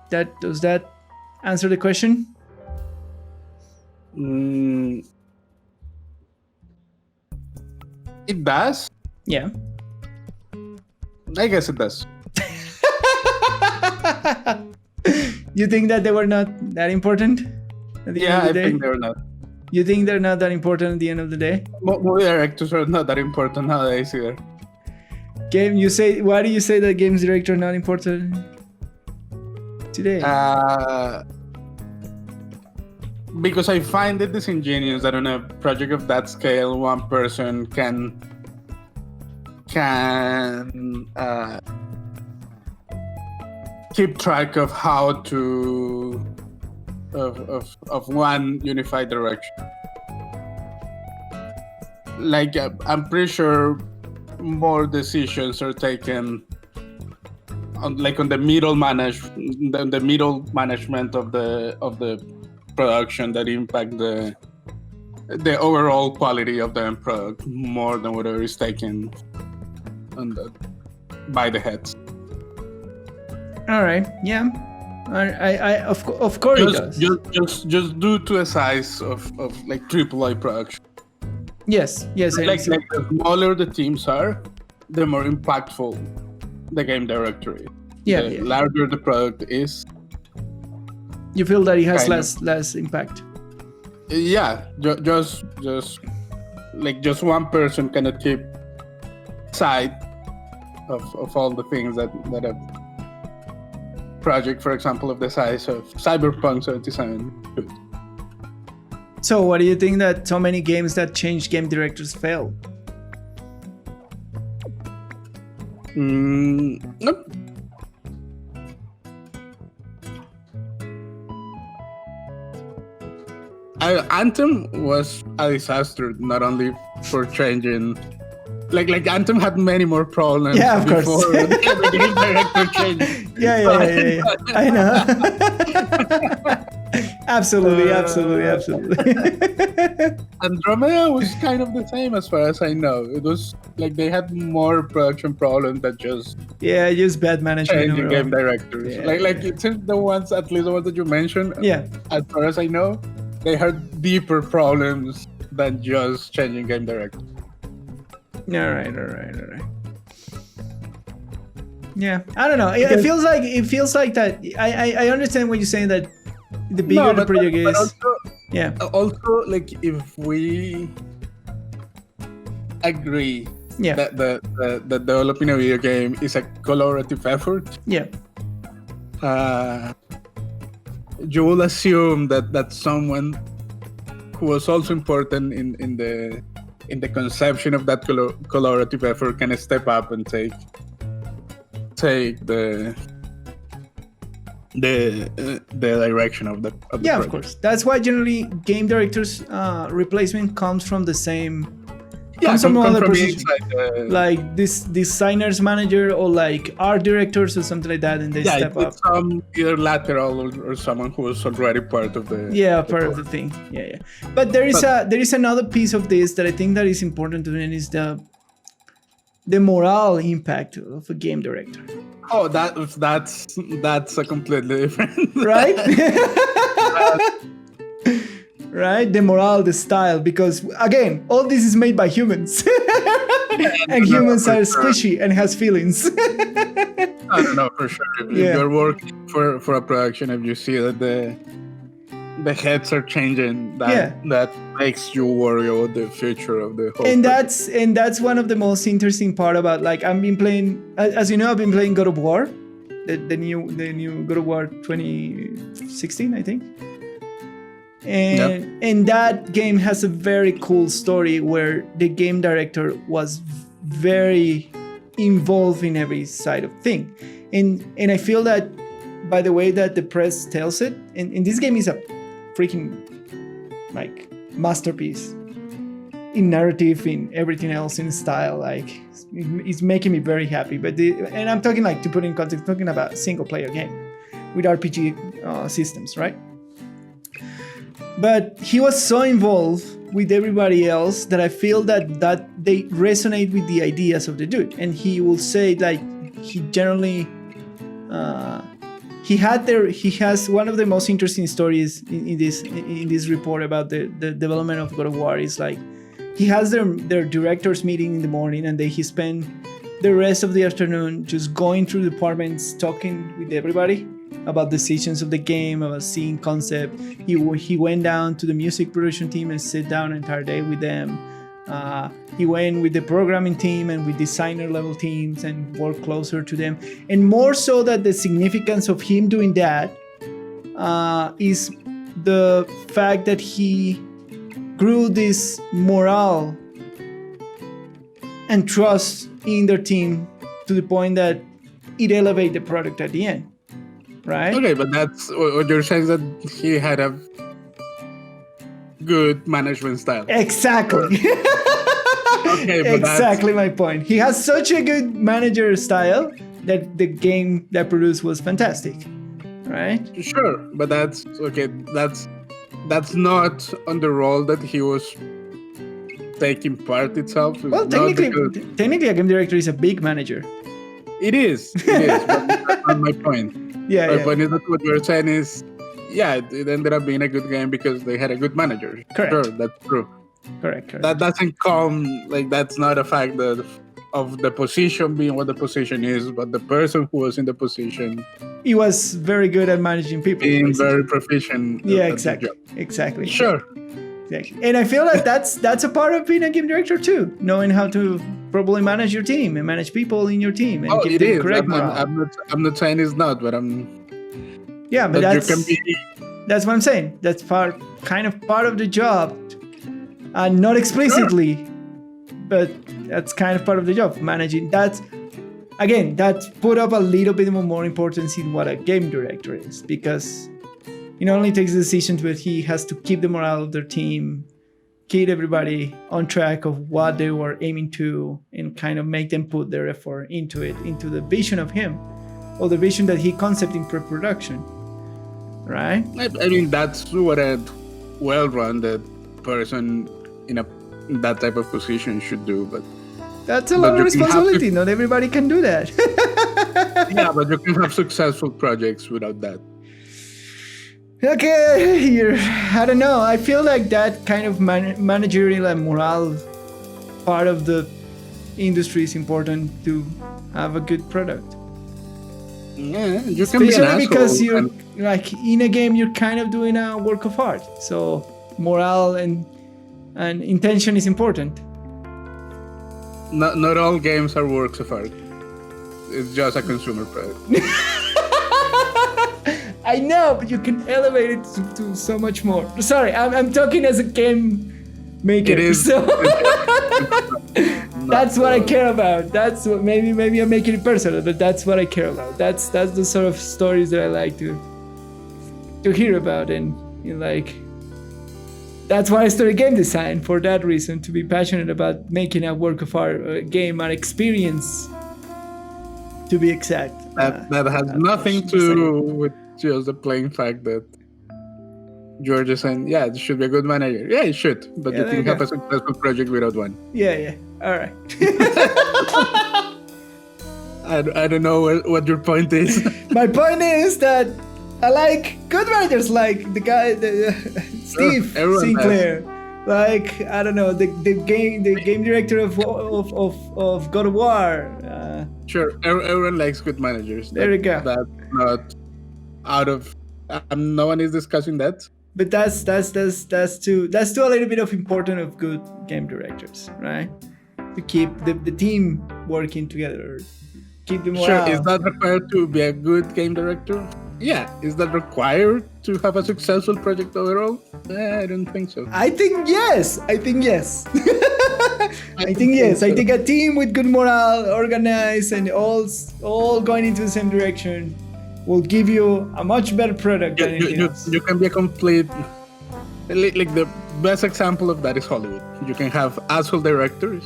does that answer the question? It does. Yeah. I guess it does. You think that they were not that important? Yeah, I think they're not. You think they're not that important at the end of the day? Movie directors are not that important nowadays either. Why do you say that games director are not important today? Because I find it disingenuous that on a project of that scale, one person can keep track of how to of one unified direction. Like I'm pretty sure more decisions are taken on the middle management of the production that impact the overall quality of the end product more than whatever is taken by the heads. All right, yeah, I of course it does. Just due to the size of like AAA production. Yes. Like the smaller the teams are, the more impactful the game director is. The larger the product is, you feel that it has less impact. Yeah, just one person cannot keep sight of all the things that have project, for example, of the size of Cyberpunk 77 could. So what do you think that so many games that change game directors fail? Nope. Anthem was a disaster, not only for changing. Like Anthem had many more problems before the game director changed. Yeah. I know. Absolutely. Andromeda was kind of the same as far as I know. It was like they had more production problems than just bad management. Changing game directors. Yeah. Like it seems the ones, at least the ones that you mentioned. Yeah. As far as I know, they had deeper problems than just changing game directors. All right. Yeah, I don't know. It feels like that. I understand what you're saying, that the bigger the project is. Also, like if we agree that the developing a video game is a collaborative effort. Yeah. You will assume that someone who was also important in the conception of that collaborative effort can step up and take the direction of the project. Of course. That's why generally game directors replacement comes from the same. Comes from other position, like this designers manager or like art directors or something like that, and they step up. Some either lateral or someone who was already part of the of the thing. Yeah. But there is another piece of this that I think that is important to know, is the moral impact of a game director. Oh, that's a completely different. Right. Right, the morale, the style, because again, all this is made by humans, and humans are squishy and has feelings. I don't know for sure. If you're working for a production, if you see that the heads are changing, that makes you worry about the future of the whole. And that's one of the most interesting part about, like, I've been playing, as you know, I've been playing God of War, the new God of War 2016, I think. And that game has a very cool story where the game director was very involved in every side of thing. And I feel that by the way that the press tells it, and this game is a freaking like masterpiece in narrative, in everything else, in style, like it's making me very happy. And I'm talking, like, to put in context, talking about a single player game with RPG systems, right? But he was so involved with everybody else that I feel that they resonate with the ideas of the dude. And he will say, like, he generally he has one of the most interesting stories in this report about the development of God of War. Is like he has their directors meeting in the morning, and he spend the rest of the afternoon just going through departments, talking with everybody about decisions of the game, about seeing concept. He went down to the music production team and sit down an entire day with them. He went with the programming team and with designer level teams and worked closer to them. And more so that the significance of him doing that is the fact that he grew this morale and trust in their team to the point that it elevated the product at the end. Right? Okay, but that's what you're saying, that he had a good management style. Exactly. Okay, but exactly my point. He has such a good manager style that the game that produced was fantastic. Right? Sure, but that's okay. That's not on the role that he was taking part itself. Well, technically, a game director is a big manager. It is, but that's not my point. My point is that what you're saying is, it ended up being a good game because they had a good manager. Correct. Sure, that's true. Correct. That doesn't come, like, that's not a fact of the position being what the position is, but the person who was in the position. He was very good at managing people. Being very proficient. Exactly. Sure. Exactly. And I feel like that's a part of being a game director too, knowing how to properly manage your team and manage people in your team. And it is. I'm not saying it's not, but I'm Yeah, but that you can be. That's what I'm saying. That's kind of part of the job, and not explicitly, but that's kind of part of the job, managing that. Again, that put up a little bit more importance in what a game director is, because he not only takes the decisions, but he has to keep the morale of their team, keep everybody on track of what they were aiming to, and kind of make them put their effort into it, into the vision of him, or the vision that he concept in pre-production, right? I mean, that's what a well-rounded person in that type of position should do, but that's a lot of responsibility. Not everybody can do that. Yeah, but you can have successful projects without that. Okay, I don't know. I feel like that kind of managerial and morale part of the industry is important to have a good product. Yeah, you can be an asshole. Because you're like in a game, you're kind of doing a work of art. So morale and intention is important. Not all games are works of art. It's just a consumer product. I know, but you can elevate it to so much more. Sorry, I'm talking as a game maker. It is. So that's what I care about. That's what maybe I'm making it personal, but that's what I care about. That's the sort of stories that I like to hear about, and like. That's why I studied game design, for that reason, to be passionate about making a work of art, a game, an experience, to be exact. That has nothing to do with just the plain fact that you're just saying, yeah, it should be a good manager. Yeah, it should, but you can have a successful project without one. Yeah. All right. I don't know what your point is. My point is that I like good managers, like the guy, Steve Sinclair. Like, I don't know, the game director of God of War. Sure, everyone likes good managers. There you go. That's not out of. No one is discussing that. But that's too a little bit of importance of good game directors, right? To keep the team working together, keep them morale. Sure, is that required to be a good game director? Yeah, is that required to have a successful project overall? I don't think so. I think yes. I think yes. I think a team with good morale, organized, and all going into the same direction will give you a much better product than anything else. You can be a complete... Like the best example of that is Hollywood. You can have asshole directors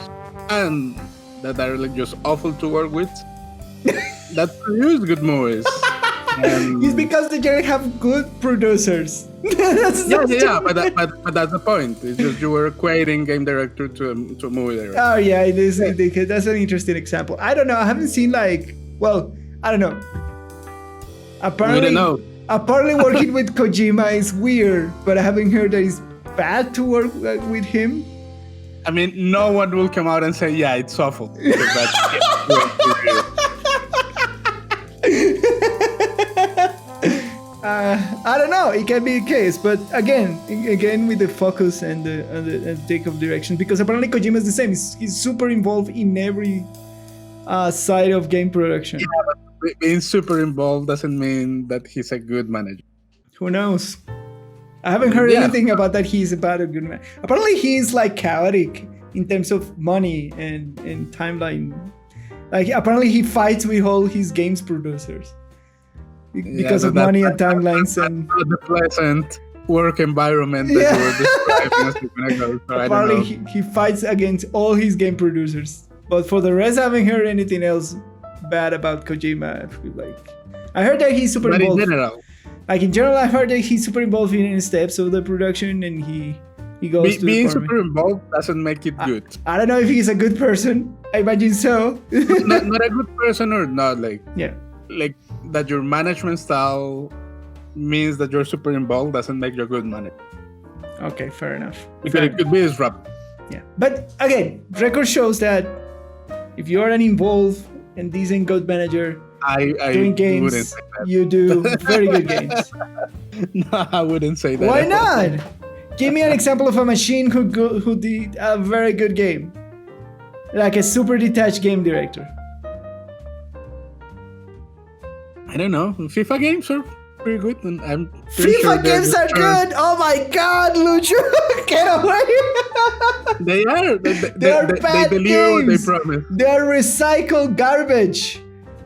and that are like just awful to work with that produce good movies. It's because they generally have good producers. But that's the point. It's just you were equating game director to a movie director. Oh yeah, it is. That's an interesting example. I don't know. I haven't seen I don't know. Apparently working with Kojima is weird, but I haven't heard that it's bad to work with him. I mean, no one will come out and say, yeah, it's awful. I don't know. It can be the case, but again with the focus and the take of direction, because apparently Kojima is the same. He's super involved in every side of game production. Yeah, but being super involved doesn't mean that he's a good manager. Who knows? I haven't heard anything about that. He's about a good man. Apparently, he's like chaotic in terms of money and timeline. Like apparently, he fights with all his games producers. Because of money and timelines and the pleasant work environment that you were describing. So apparently he fights against all his game producers. But for the rest, I haven't heard anything else bad about Kojima. I heard that he's super involved. In general, I heard that he's super involved in steps of the production, and he goes to being super involved doesn't make it good. I don't know if he's a good person. I imagine so. not a good person or not. Like that your management style means that you're super involved doesn't make you a good manager. Okay, fair enough. Because it could be disruptive. Yeah, but again, record shows that if you are an involved and decent good manager doing games, you do very good games. No, I wouldn't say that. Why not? Give me an example of a machine who did a very good game, like a super detached game director. I don't know. FIFA games or pretty good, and I'm pretty FIFA sure games are good. Oh my God, Lucho, get away! They are. They are bad they deliver what they games. promise. They are recycled garbage.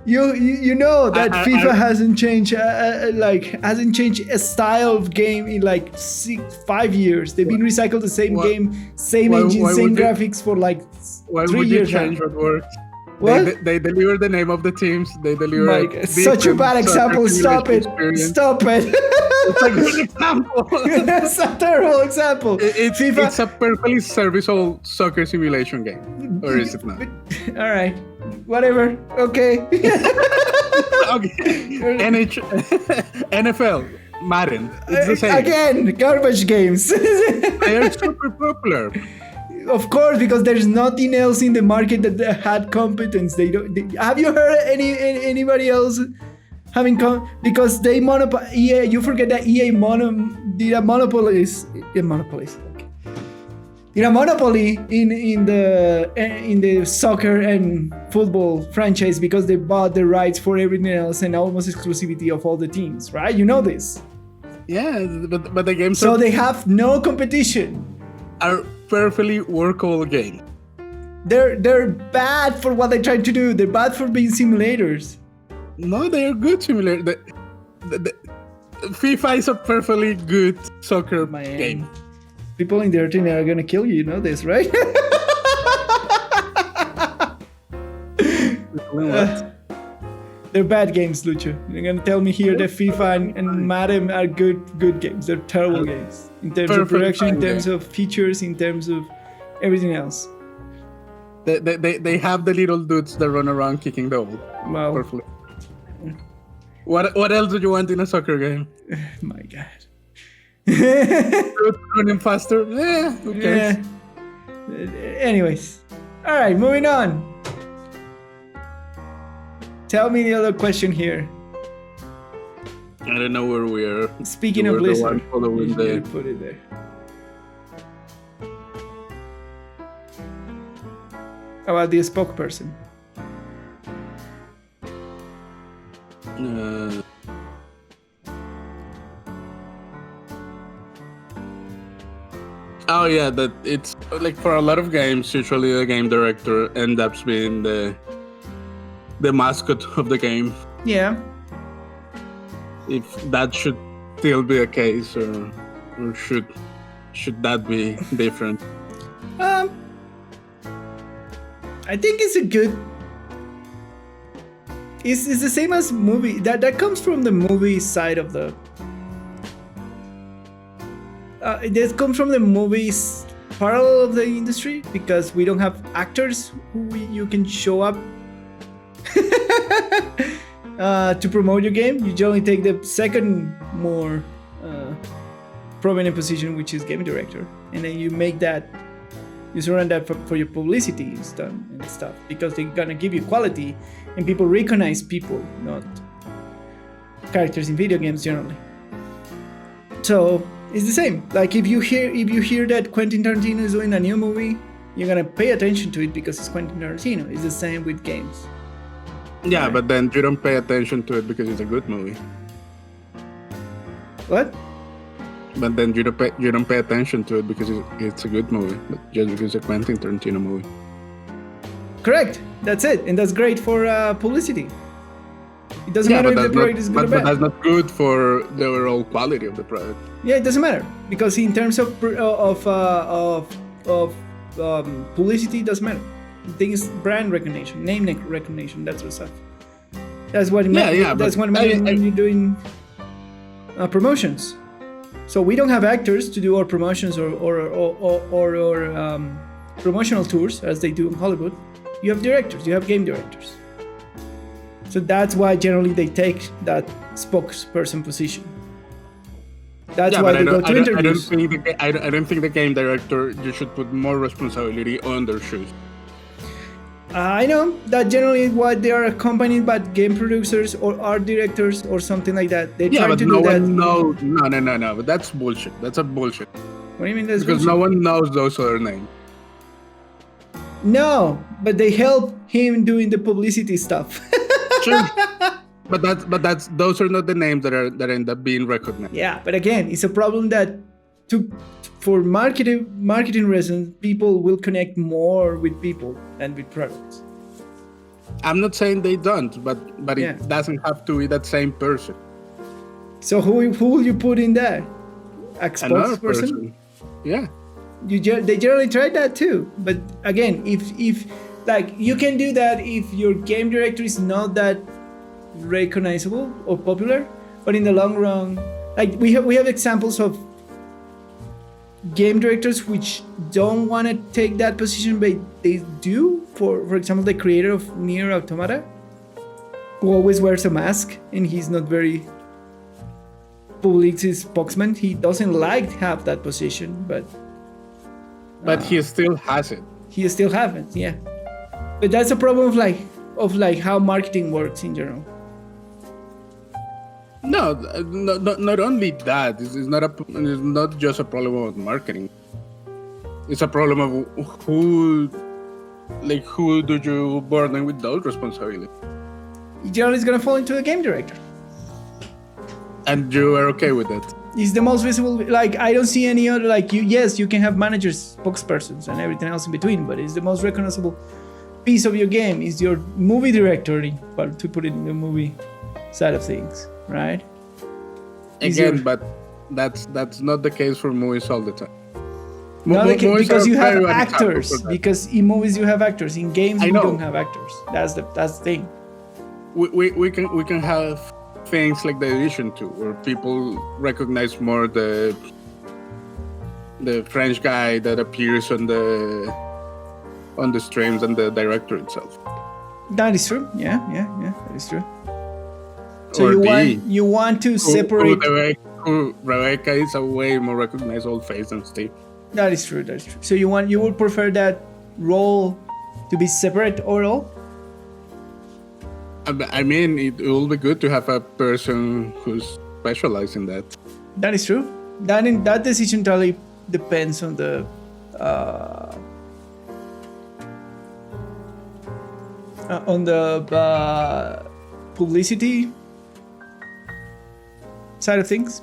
You know that FIFA hasn't changed hasn't changed a style of game in like 5 years. They've been recycled the same game, same engine, same graphics for like 3 years. Why would you change what works? What? They deliver the name of the teams. They deliver. Such a bad example. Stop it. Stop it. It's a good example. That's a terrible example. FIFA. It's a perfectly serviceable soccer simulation game, or is it not? All right. Whatever. Okay. Okay. NFL, Madden. It's the same. Again, garbage games. They are super popular. Of course, because there's nothing else in the market that had competence. Have you heard anybody else having because they monopolize? EA, you forget that EA did a monopoly in the soccer and football franchise because they bought the rights for everything else and almost exclusivity of all the teams, right? You know this. Yeah, but the games so they have no competition. Are perfectly workable game. They're bad for what they're trying to do. They're bad for being simulators. No, they are good simulators. The FIFA is a perfectly good soccer game. People in the internet are gonna kill you. You know this, right? They're bad games, Lucho. You're gonna tell me here that FIFA and Madden are good games. They're terrible games in terms of production, in terms of features, in terms of everything else. They have the little dudes that run around kicking the ball. Wow. Perfectly. What else do you want in a soccer game? My God. Running faster? Who cares? Anyways. All right, moving on. Tell me the other question here. I don't know where we are. Speaking of Blizzard, you put it there. About the spokesperson. Oh yeah, that it's like for a lot of games, usually the game director ends up being the mascot of the game. Yeah. If that should still be the case, or should that be different? I think it's a good. It's the same as movie. That comes from the movie side of the. It comes from the movies parallel of the industry because we don't have actors who you can show up to promote your game. You generally take the second more prominent position, which is game director, and then you make that. You surround that for your publicity and stuff because they're gonna give you quality and people recognize people, not characters in video games generally. So it's the same. Like if you hear that Quentin Tarantino is doing a new movie, you're gonna pay attention to it because it's Quentin Tarantino. It's the same with games. Yeah, right? But then you don't pay attention to it because it's a good movie. What? But then you don't pay attention to it because it's a good movie, but just because it's a Quentin Tarantino movie. Correct. That's it, and that's great for publicity. It doesn't matter if the product is good or bad. But that's not good for the overall quality of the product. Yeah, it doesn't matter because in terms of publicity, it doesn't matter. The thing is brand recognition, name recognition, that sort of stuff. That's what it matters. That's what it matters when you're doing promotions. So we don't have actors to do our promotions or promotional tours as they do in Hollywood. You have directors. You have game directors. So that's why generally they take that spokesperson position. That's why they go to interviews. I don't think the game director, you should put more responsibility on their shoes. I know that generally why they are accompanied by game producers or art directors or something like that. They try to do that. No. But that's bullshit. That's a bullshit. What do you mean that's bullshit? Because no one knows those other names. No, but they help him doing the publicity stuff. Sure. But those are not the names that end up being recognized. Yeah, but again, it's a problem that for marketing reasons, people will connect more with people than with products. I'm not saying they don't, but it doesn't have to be that same person. So who will you put in there? A spokesperson? Yeah. They generally try that too. But again, if like you can do that if your game director is not that recognizable or popular, but in the long run, like we have examples of game directors which don't want to take that position, but they do. For example, the creator of Nier Automata, who always wears a mask and he's not very public spokesman. He doesn't like to have that position, but he still has it. He still has it, yeah. But that's a problem of how marketing works in general. No, not only that. It's not just a problem of marketing. It's a problem of who do you burden with those responsibilities? Generally, it's gonna fall into the game director. And you are okay with that? It's the most visible. Like, I don't see any other. Like, you can have managers, spokespersons, and everything else in between, but it's the most recognizable piece of your game is your movie director, to put it in the movie side of things, right? But that's not the case for movies all the time. Because you have actors. Because in movies you have actors. In games we don't have actors. That's the thing. We can have things like The Edition too, where people recognize more the French guy that appears on the streams than the director itself. That is true. Yeah, that is true. So you want to separate. Rebecca is a way more recognizable face than Steve. That is true. So you would prefer that role to be separate overall? I mean, it will be good to have a person who's specialized in that. That is true. That decision totally depends on the publicity side of things,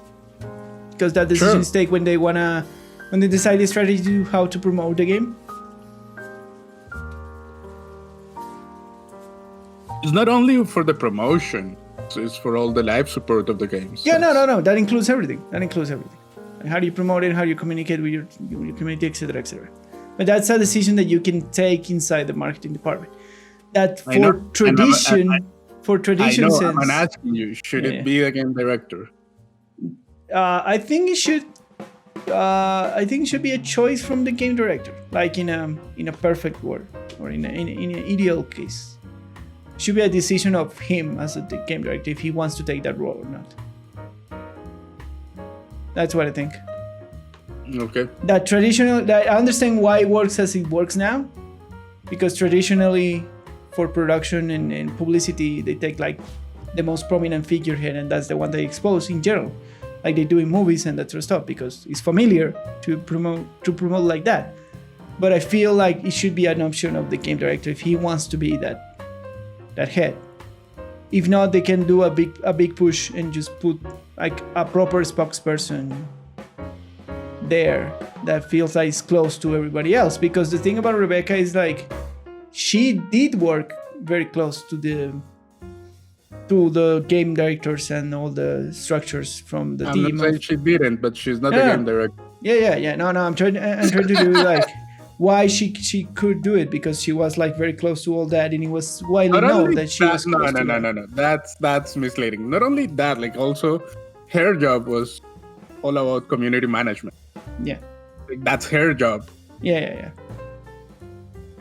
because that decision is taken when they decide the strategy how to promote the game. It's not only for the promotion; it's for all the live support of the games. Yeah, no. That includes everything. And how do you promote it? How do you communicate with your community, etc., etc. But that's a decision that you can take inside the marketing department. That for tradition. I know. I'm asking you: should it be a game director? I think it should. I think it should be a choice from the game director, like in a perfect world or in an ideal case. It should be a decision of him as the game director if he wants to take that role or not. That's what I think. Okay. That I understand why it works as it works now, because traditionally, for production and publicity, they take like the most prominent figurehead, and that's the one they expose in general, like they do in movies and that sort of stuff, because it's familiar to promote like that. But I feel like it should be an option of the game director if he wants to be that head. If not, they can do a big push and just put like a proper spokesperson there that feels like it's close to everybody else. Because the thing about Rebecca is like she did work very close to the game directors and all the structures from the team. I'm not saying she didn't, but she's not the game director. Yeah. No. I'm trying to do like why she could do it, because she was like very close to all that, and it was widely known that she was close to that. No. That's misleading. Not only that, like also her job was all about community management. Yeah. Like, that's her job. Yeah.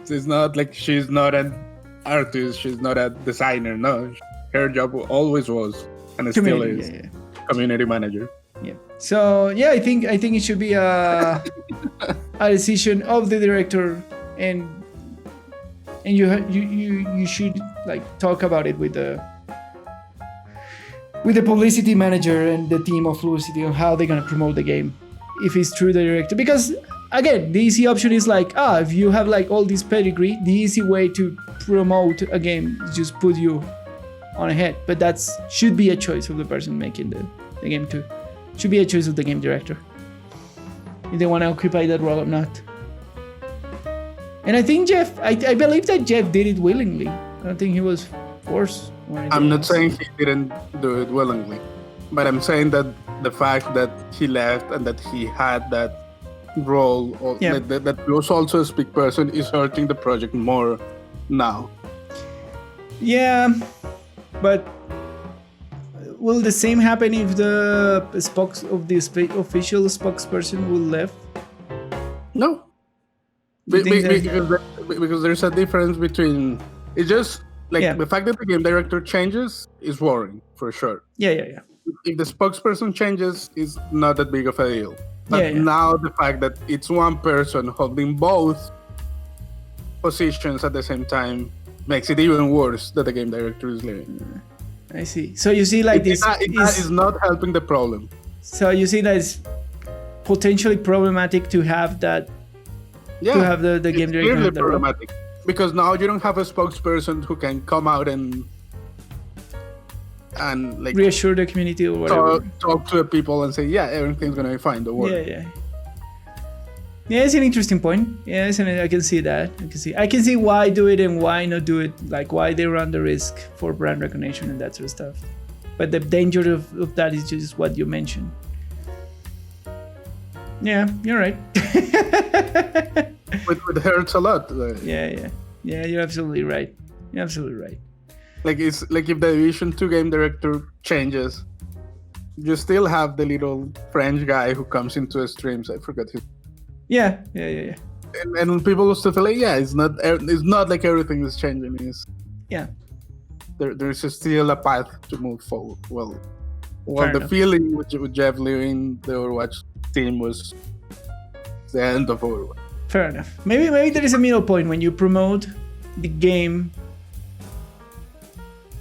It's not like she's not an artist, she's not a designer. No, her job always was, and it still is, community manager. Yeah. So yeah, I think it should be a decision of the director, and you should like talk about it with the publicity manager and the team of publicity on how they're gonna promote the game, if it's true the director. Because again, the easy option is like, if you have like all this pedigree, the easy way to promote a game is just put you on ahead. But that's should be a choice of the person making the game too. Should be a choice of the game director if they want to occupy that role or not. And I think I believe that Jeff did it willingly. I don't think he was forced or anything. I'm not saying he didn't do it willingly, but I'm saying that the fact that he left and that he had that role, or that he was also a speak person, is hurting the project more now. Yeah, but will the same happen if the official spokesperson will left? No. Because there's a difference between, it's just like the fact that the game director changes is worrying for sure. Yeah. If the spokesperson changes, it's not that big of a deal. But now the fact that it's one person holding both positions at the same time makes it even worse that the game director is leaving. I see. So you see, like this is not helping the problem. So you see that it's potentially problematic to have that. Yeah, to have the game director. Clearly problematic because now you don't have a spokesperson who can come out and like reassure the community or whatever. Talk to the people and say, yeah, everything's gonna be fine. Don't worry. Yeah, it's an interesting point. Yes, and I can see that. I can see why do it and why not do it. Like why they run the risk for brand recognition and that sort of stuff. But the danger of that is just what you mentioned. Yeah, you're right. It hurts a lot. Yeah, you're absolutely right. Like it's like if the Division 2 game director changes, you still have the little French guy who comes into the streams. I forgot his. Yeah. And people will still like, it's not like everything is changing. There's still a path to move forward. Well, the feeling with Jeff leaving the Overwatch team was the end of Overwatch. Fair enough. Maybe there is a middle point when you promote the game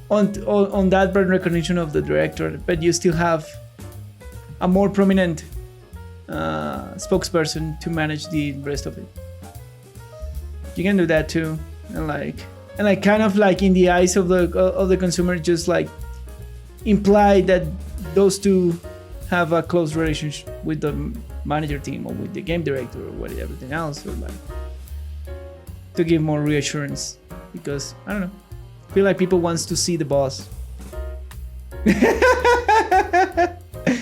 on that brand recognition of the director, but you still have a more prominent spokesperson to manage the rest of it. You can do that too, and kind of like in the eyes of the consumer, just like imply that those two have a close relationship with the manager team or with the game director or everything else, or like to give more reassurance, because I don't know, I feel like people wants to see the boss.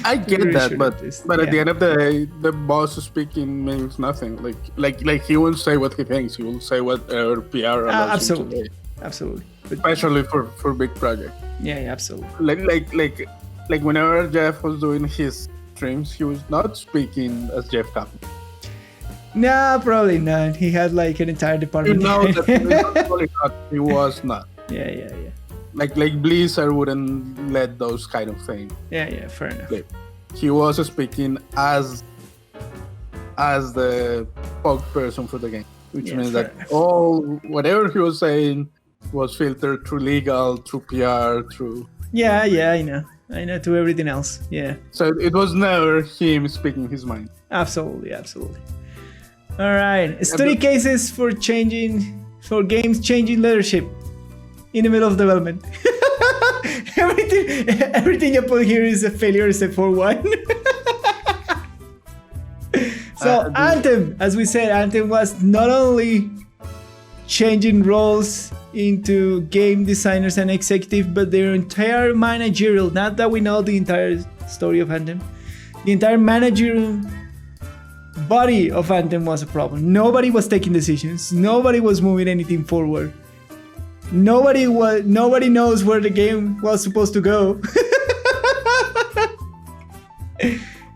I get that, but at the end of the day, the boss speaking means nothing. Like he won't say what he thinks. He will say what PR allows him to say. Absolutely. Especially for big projects. Yeah, absolutely. Like whenever Jeff was doing his streams, he was not speaking as Jeff Kaplan. No, probably not. He had like an entire department. He was not. Yeah. Like Blizzard wouldn't let those kind of things. Yeah, fair enough. He was speaking as the spokesperson for the game, which means that whatever he was saying was filtered through legal, through PR, through. Yeah, I know to everything else. Yeah. So it was never him speaking his mind. Absolutely. All right. Study cases for games changing leadership in the middle of development. Everything you put here is a failure except for one. So Anthem, as we said, Anthem was not only changing roles into game designers and executive, but their entire managerial, not that we know the entire story of Anthem, the entire managerial body of Anthem was a problem. Nobody was taking decisions. Nobody was moving anything forward. Nobody knows where the game was supposed to go.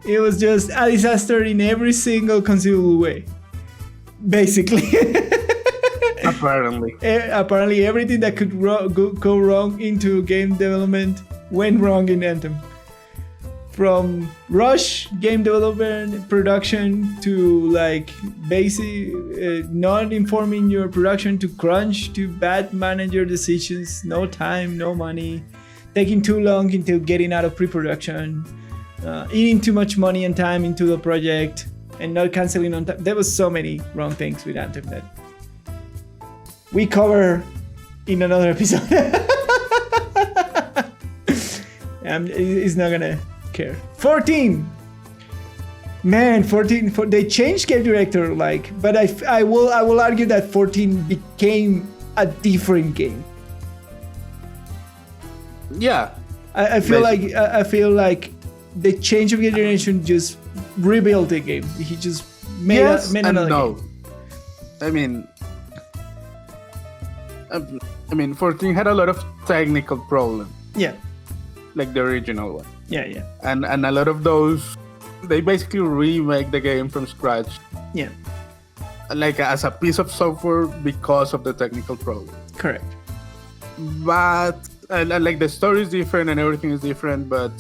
It was just a disaster in every single conceivable way, basically. Apparently everything that could go wrong into game development went wrong in Anthem. From rush game development production to like basic not informing your production, to crunch, to bad manager decisions, no time, no money, taking too long until getting out of pre-production, eating too much money and time into the project, and not canceling on time. There was so many wrong things with Anthem that we cover in another episode. He's not gonna care. 14. Man, 14. They changed game director, but I will argue that 14 became a different game. Yeah. I feel like the change of generation just rebuilt the game. He just made another game. I mean, 14 had a lot of technical problems. Yeah. Like the original one. Yeah. And a lot of those, they basically remake the game from scratch. Yeah. Like as a piece of software because of the technical problem. Correct. But like the story is different and everything is different, but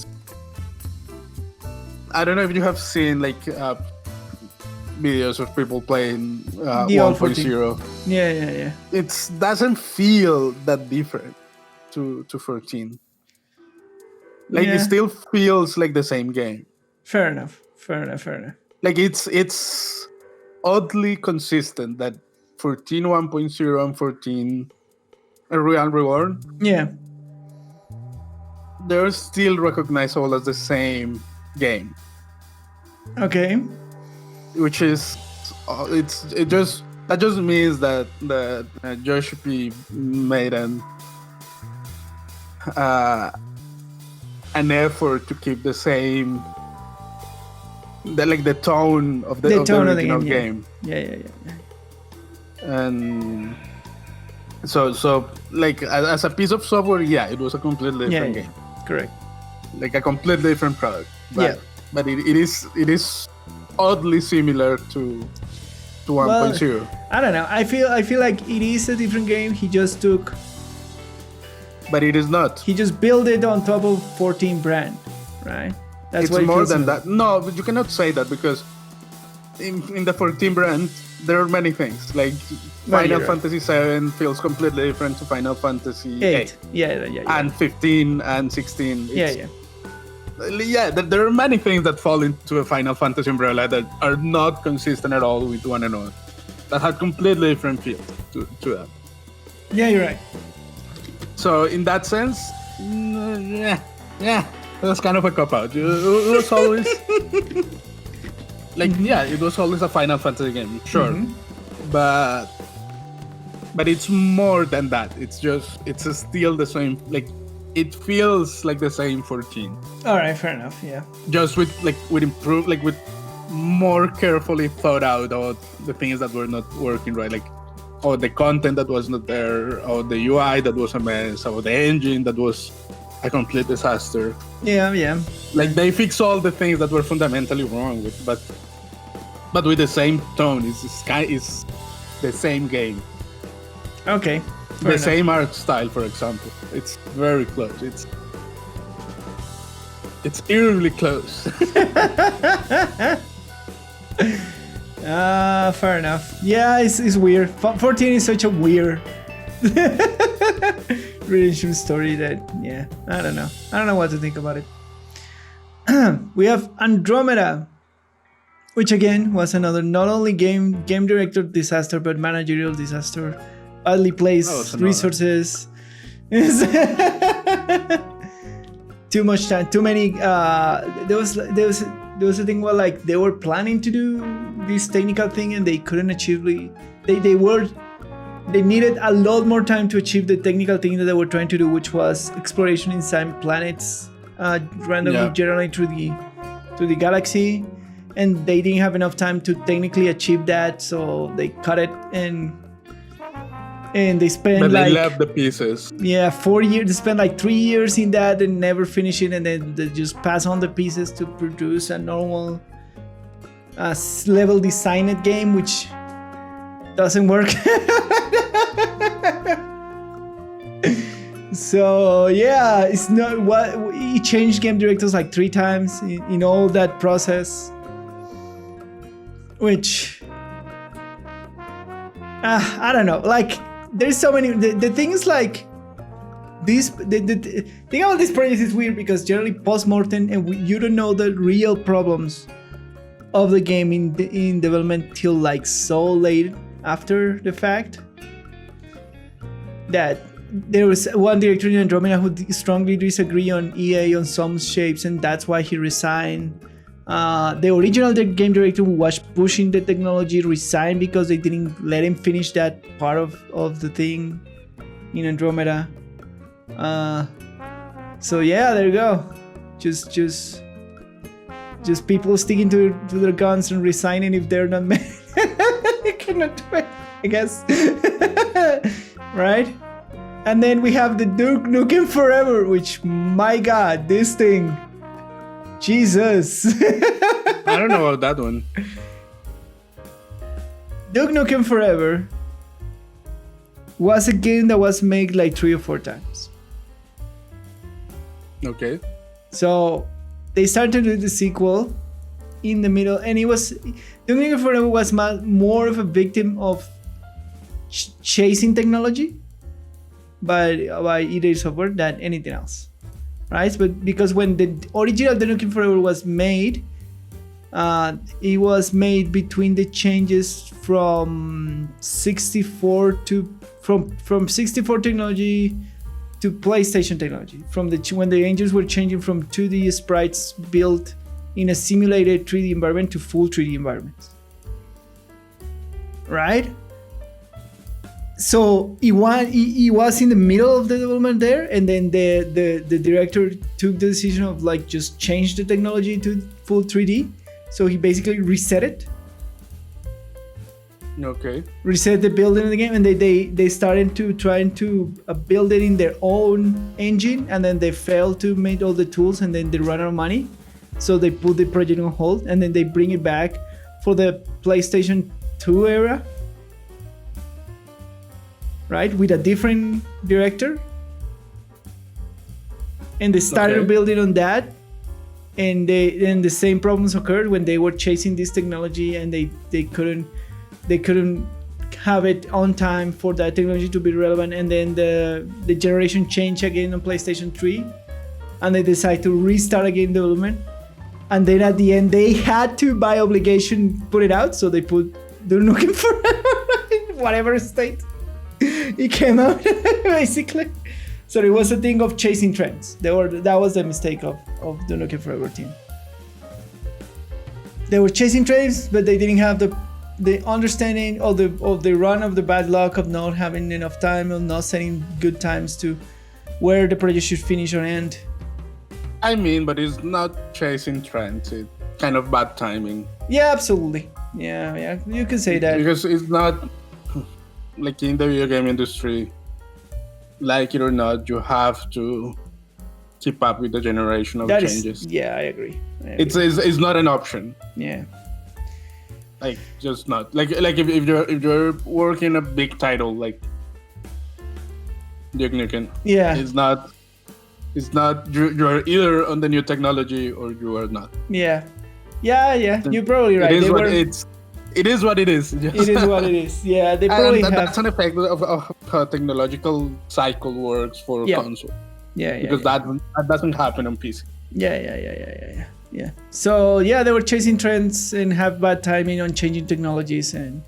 I don't know if you have seen like videos of people playing 1.0. Yeah. It doesn't feel that different to 14. Like it still feels like the same game. Fair enough. Like it's oddly consistent that 14 1.0 and 14 Real Reborn. Yeah. They're still recognizable as the same game. Okay. Which is that just means that Josh P made an effort to keep the same the tone of the original game. Yeah. And so like as a piece of software, it was a completely different game. Correct. Like a completely different product. But it is oddly similar to 1.0. I don't know. I feel like it is a different game. He just took. But it is not. He just built it on top of 14 brand, right? That's it's more than that. No, but you cannot say that because in the 14 brand there are many things. Like Final Fantasy 7 feels completely different to Final Fantasy 8. Yeah. And 15 and 16. Yeah. Yeah, there are many things that fall into a Final Fantasy umbrella that are not consistent at all with one another. That have completely different feel to that. Yeah, you're right. So in that sense, that's kind of a cop-out. It was always it was always a Final Fantasy game, sure. Mm-hmm. But it's more than that. It's still the same. Like it feels like the same 14. All right, fair enough. Yeah. Just with improved, with more carefully thought out about the things that were not working right, or the content that was not there, or the UI that was a mess, or the engine that was a complete disaster. Yeah. Like they fix all the things that were fundamentally wrong with, but with the same tone. It's the same game. Okay. The same art style, for example. It's very close. It's eerily close. Fair enough. Yeah, it's weird. 14 is such a weird relationship story that, I don't know what to think about it. We have Andromeda, which again was another not only game director disaster, but managerial disaster. Badly placed resources. Too much time, too many. There was a thing where they were planning to do this technical thing and they couldn't achieve it. They needed a lot more time to achieve the technical thing that they were trying to do, which was exploration inside planets, randomly generated through the galaxy, and they didn't have enough time to technically achieve that, so they cut it and they spent but they left the pieces. 4 years. They spent 3 years in that and never finish it, and then they just pass on the pieces to produce a normal level designed game, which doesn't work. So it's not what he changed game directors 3 times in all that process, which I don't know. There's so many. The thing is this. The thing about this project is weird because generally post-mortem and you don't know the real problems of the game in development till so late after the fact that there was one director in Andromeda who strongly disagreed on EA on some shapes, and that's why he resigned. The original game director who was pushing the technology resigned because they didn't let him finish that part of the thing in Andromeda. So yeah, there you go. Just people sticking to their guns and resigning if they're not made. You cannot do it, I guess. Right? And then we have the Duke Nukem Forever, which, my God, this thing. Jesus. I don't know about that one. Duke Nukem Forever was a game that was made like 3 or 4 times. Okay. So they started to do the sequel in the middle, and it was Duke Nukem Forever was more of a victim of chasing technology by EA Software than anything else, right? But because when the original Duke Nukem Forever was made, it was made between the changes from 64 technology to PlayStation technology, when the engines were changing from 2D sprites built in a simulated 3D environment to full 3D environments, right? So it was in the middle of the development there, and then the director took the decision of like just change the technology to full 3D. So he basically reset it. Okay. Reset the building of the game, and they started to trying to build it in their own engine, and then they failed to make all the tools, and then they run out of money. So they put the project on hold, and then they bring it back for the PlayStation 2 era. Right, with a different director, and they started building on that, and the same problems occurred when they were chasing this technology, and they couldn't have it on time for that technology to be relevant, and then the generation changed again on PlayStation 3, and they decided to restart again development, and then at the end they had to by obligation put it out, so they put Duke Nukem Forever in whatever state it came out, basically. So it was a thing of chasing trends. That was the mistake of the Duke Nukem Forever team. They were chasing trends, but they didn't have the understanding of the run of the bad luck of not having enough time, or not setting good times to where the project should finish or end. I mean, but it's not chasing trends. It's kind of bad timing. Yeah, absolutely. Yeah, you can say that. Because it's not like in the video game industry, like it or not, you have to keep up with the generation of changes. Yeah, I agree. It's not an option. Yeah. Like, just not. Like if you're working a big title like Duke Nukem, yeah, it's not you're either on the new technology or you are not. Yeah. You're probably right. It is what it is. It is what it is. Yeah, they probably have. That's an effect of how technological cycle works for console. Yeah. Because that doesn't happen on PC. Yeah. So yeah, they were chasing trends and have bad timing on changing technologies, and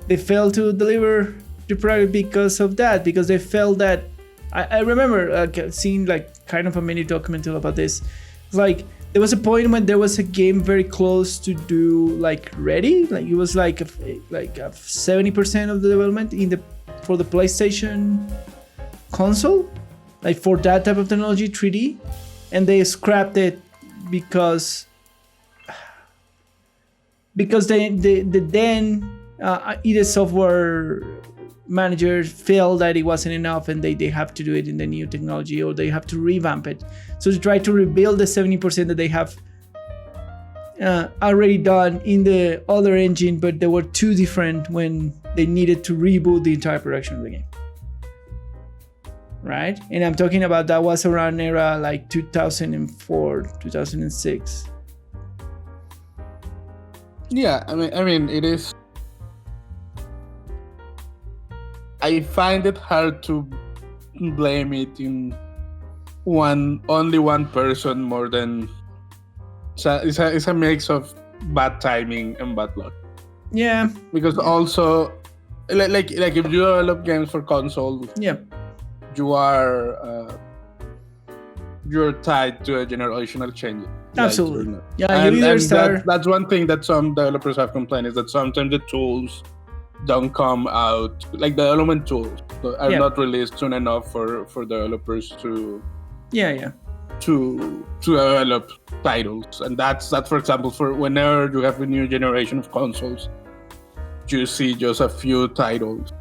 they failed to deliver the product because of that. Because they felt that I remember seeing like kind of a mini documentary about this. It's like there was a point when there was a game very close to do like ready, like it was like a 70% of the development for the PlayStation console, like for that type of technology, 3D, and they scrapped it because either software manager felt that it wasn't enough, and they have to do it in the new technology, or they have to revamp it. So to try to rebuild the 70% that they have already done in the other engine, but they were too different when they needed to reboot the entire production of the game. Right? And I'm talking about that was around era like 2004, 2006. Yeah, I mean, it is. I find it hard to blame it in only one person more than. It's a mix of bad timing and bad luck. Yeah. Because also, like if you develop games for console, yeah, you're tied to a generational change. Absolutely. Like, Yeah, and, you either and start. that's one thing that some developers have complained, is that sometimes the tools don't come out, like the element tools are not released soon enough for developers to develop titles. And that's for example, for whenever you have a new generation of consoles, you see just a few titles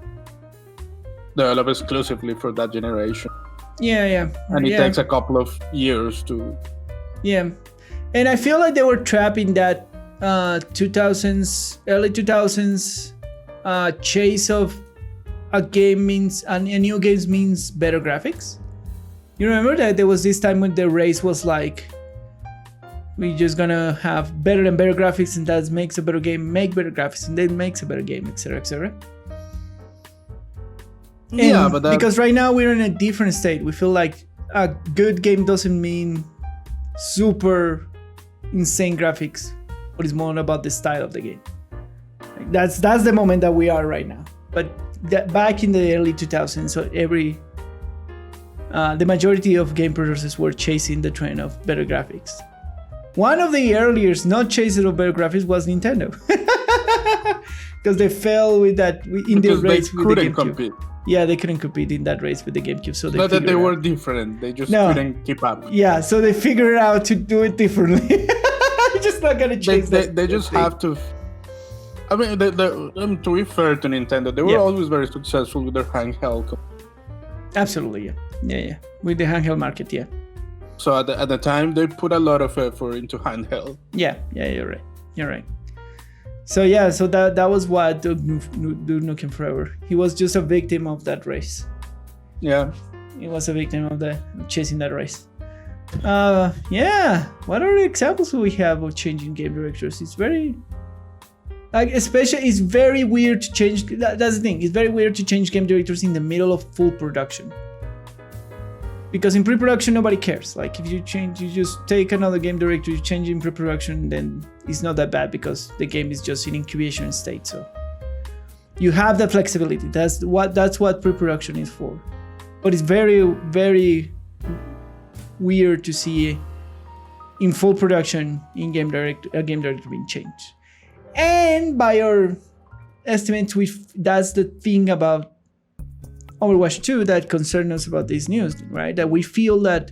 developed exclusively for that generation. And it takes a couple of years to... And I feel like they were trapped in that early 2000s chase of a new game means better graphics. You remember that there was this time when the race was like, we're just gonna have better and better graphics, and that makes a better game, make better graphics, and then makes a better game, etc., etc. But because right now we're in a different state. We feel like a good game doesn't mean super insane graphics, but it's more about the style of the game. Like that's the moment that we are right now. But back in the early 2000s, so the majority of game producers were chasing the trend of better graphics. One of the earliest not chasers of better graphics was Nintendo, because they fell with that in the race with the GameCube. Compete. Yeah, they couldn't compete in that race with the GameCube. So not that they were different, they just couldn't keep up. Yeah, so they figured out to do it differently. They're just not gonna chase that. They just have to. I mean, to be fair to Nintendo, they were always very successful with their handheld. Absolutely, yeah. With the handheld market, yeah. So at the time, they put a lot of effort into handheld. Yeah, you're right. So that was what Duke Nukem Forever. He was just a victim of that race. Yeah. He was a victim of chasing that race. What are the examples we have of changing game directors? It's very, especially it's very weird to change. That's the thing. It's very weird to change game directors in the middle of full production. Because in pre-production, nobody cares. Like if you just take another game director, you change in pre-production, then it's not that bad because the game is just in incubation state. So you have the flexibility. That's what pre-production is for. But it's very, very weird to see in full production a game director being changed. And by our estimates, that's the thing about Overwatch 2 that concerns us about this news, right? That we feel that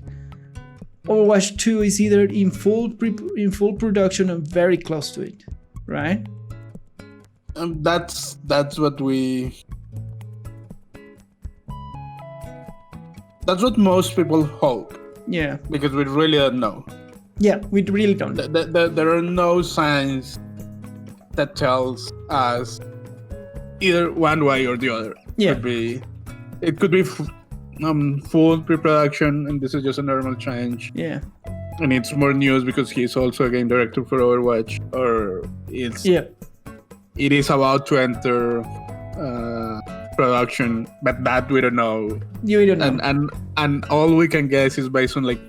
Overwatch 2 is either in full production or very close to it, right? That's what most people hope. Yeah. Because we really don't know. Yeah, we really don't. There are no signs that tells us either one way or the other. Yeah. It could be full pre-production, and this is just a normal change. Yeah. And it's more news because he's also a game director for Overwatch, or it is about to enter production, but that we don't know. We don't know. And all we can guess is based on like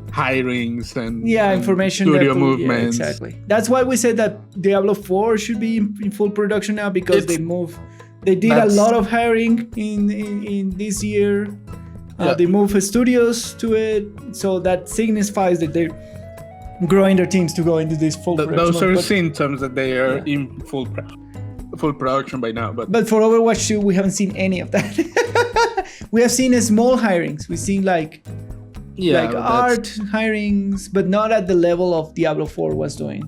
hirings and information, studio movements. Yeah, exactly. That's why we said that Diablo 4 should be in full production now, because they did a lot of hiring in this year. They moved studios to it, so that signifies that they're growing their teams to go into this full production. Those are symptoms that they are in full production by now. But for Overwatch 2, we haven't seen any of that. We have seen small hirings. We've seen art hirings, but not at the level of Diablo 4 was doing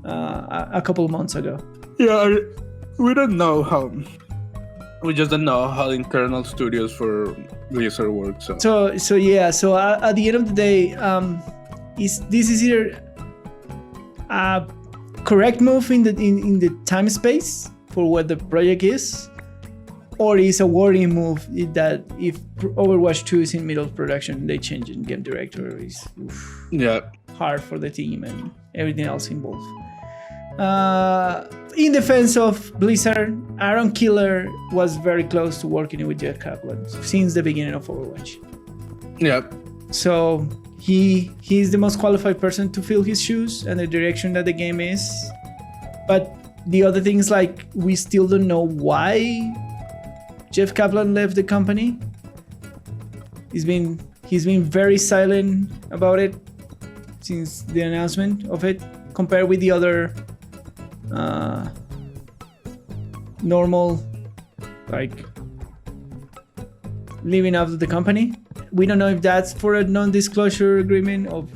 a couple of months ago. Yeah. We don't know how. We just don't know how internal studios for Blizzard work. So at the end of the day, this is either a correct move in the time space for what the project is, or is a worrying move that if Overwatch 2 is in middle of production, they change in game director is hard for the team and everything else involved. In defense of Blizzard, Aaron Killer was very close to working with Jeff Kaplan since the beginning of Overwatch. Yeah. So he's the most qualified person to fill his shoes and the direction that the game is. But the other thing is, like, we still don't know why Jeff Kaplan left the company. He's been very silent about it since the announcement of it, compared with the other normal, like, leaving out of the company. We don't know if that's for a non-disclosure agreement of.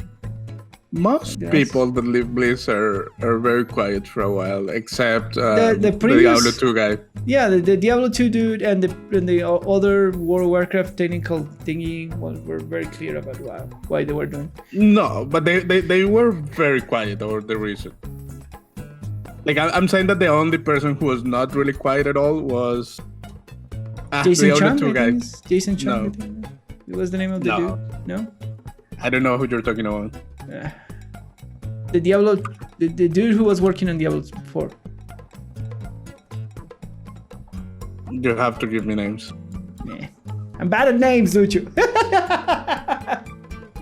Most people that leave Blizzard are very quiet for a while, except the previous, Diablo 2 guy. Yeah, the Diablo 2 dude and the other World of Warcraft technical thingy were very clear about why they were doing. No, but they were very quiet over the reason. Like, I'm saying that the only person who was not really quiet at all was Jason the Chung. other two guys. Jason Chung. No. I think. It was the name of the dude. No. I don't know who you're talking about. The Diablo, the dude who was working on Diablo 4. You have to give me names. Nah. I'm bad at names, Lucho.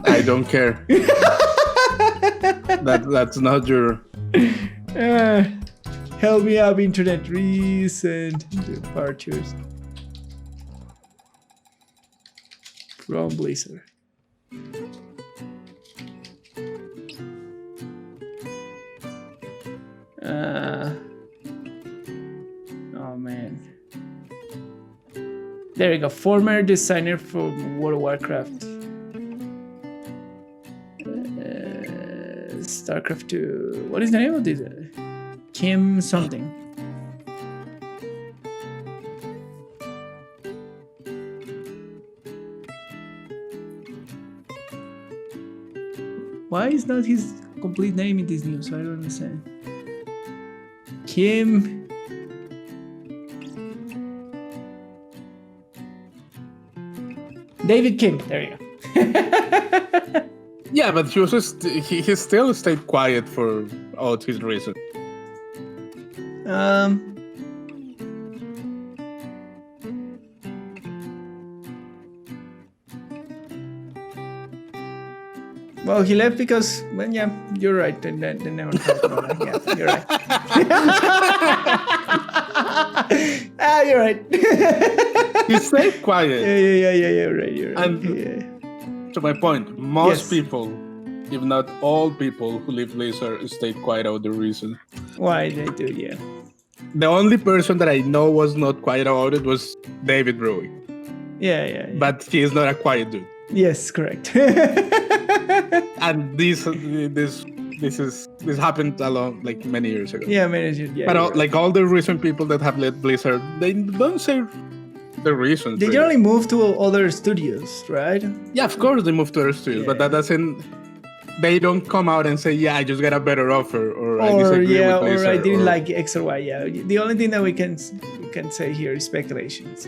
I don't care. That's not your. Help me out, internet. Recent departures from Blizzard. Oh man. There you go. Former designer for World of Warcraft. StarCraft 2. What is the name of this? Kim something. Why is not his complete name in this news? I don't understand. Kim. David Kim. There you go. Yeah, but he still stayed quiet for all his reasons. Well, he left because, well, yeah, you're right. They never talked about that. Yeah, you're right. You're right. He stayed quiet. Yeah, you're right. And to my point, most people, if not all people who leave Blizzard, stayed quiet about the reason. Why they do, yeah. The only person that I know was not quiet about it was David Brewing. Yeah. But he is not a quiet dude. Yes, correct. And this happened along like many years ago. Yeah, many years. Yeah, but all the recent people that have left Blizzard, they don't say the reasons. They generally move to other studios, right? Yeah, of course they move to other studios, but that doesn't. They don't come out and say, "Yeah, I just got a better offer," or "I disagree with Blizzard," or "I didn't like X or Y." Yeah, the only thing that we can say here is speculations.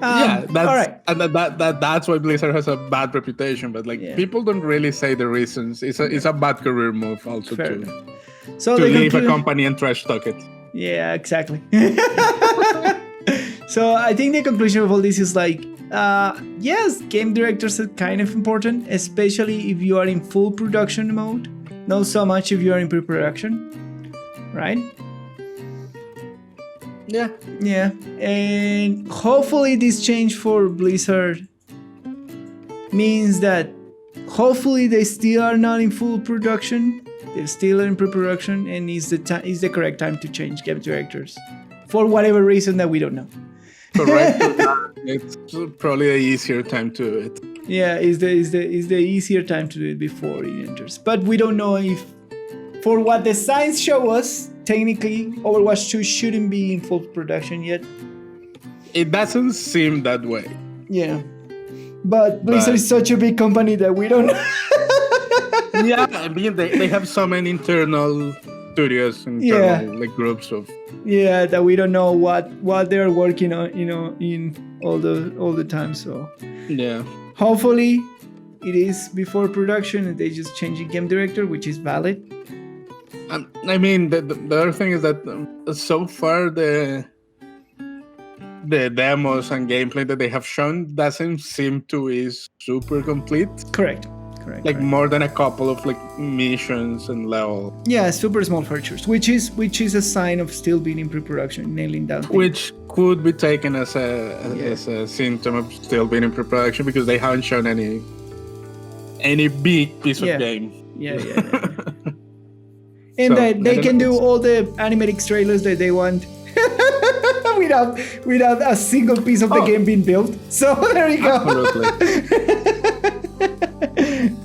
That's all right. And that's why Blizzard has a bad reputation. But people don't really say the reasons. It's a bad career move also to leave a company and trash talk it. Yeah, exactly. So I think the conclusion of all this is yes, game directors are kind of important, especially if you are in full production mode. Not so much if you are in pre-production, right? Yeah. And hopefully this change for Blizzard means that hopefully they still are not in full production. They're still in pre-production, and is the correct time to change game directors for whatever reason that we don't know. Correct. It's probably an easier time to do it. Yeah, is the easier time to do it before it enters. But we don't know if, for what the signs show us, technically Overwatch 2 shouldn't be in full production yet. It doesn't seem that way. Yeah. But Blizzard is such a big company that we don't know. Yeah, I mean they have so many internal studios, like groups of. Yeah, that we don't know what they're working on, in all the time. So yeah, hopefully it is before production and they just change the game director, which is valid. I mean the other thing is that so far the demos and gameplay that they have shown doesn't seem to be super complete. Correct. More than a couple of missions and level. Yeah, super small features, which is a sign of still being in pre-production, nailing down things. Which could be taken as a symptom of still being in pre-production because they haven't shown any big piece of game. Yeah. And so, they can do all the animatics trailers that they want without a single piece of the game being built. So there you go. Absolutely.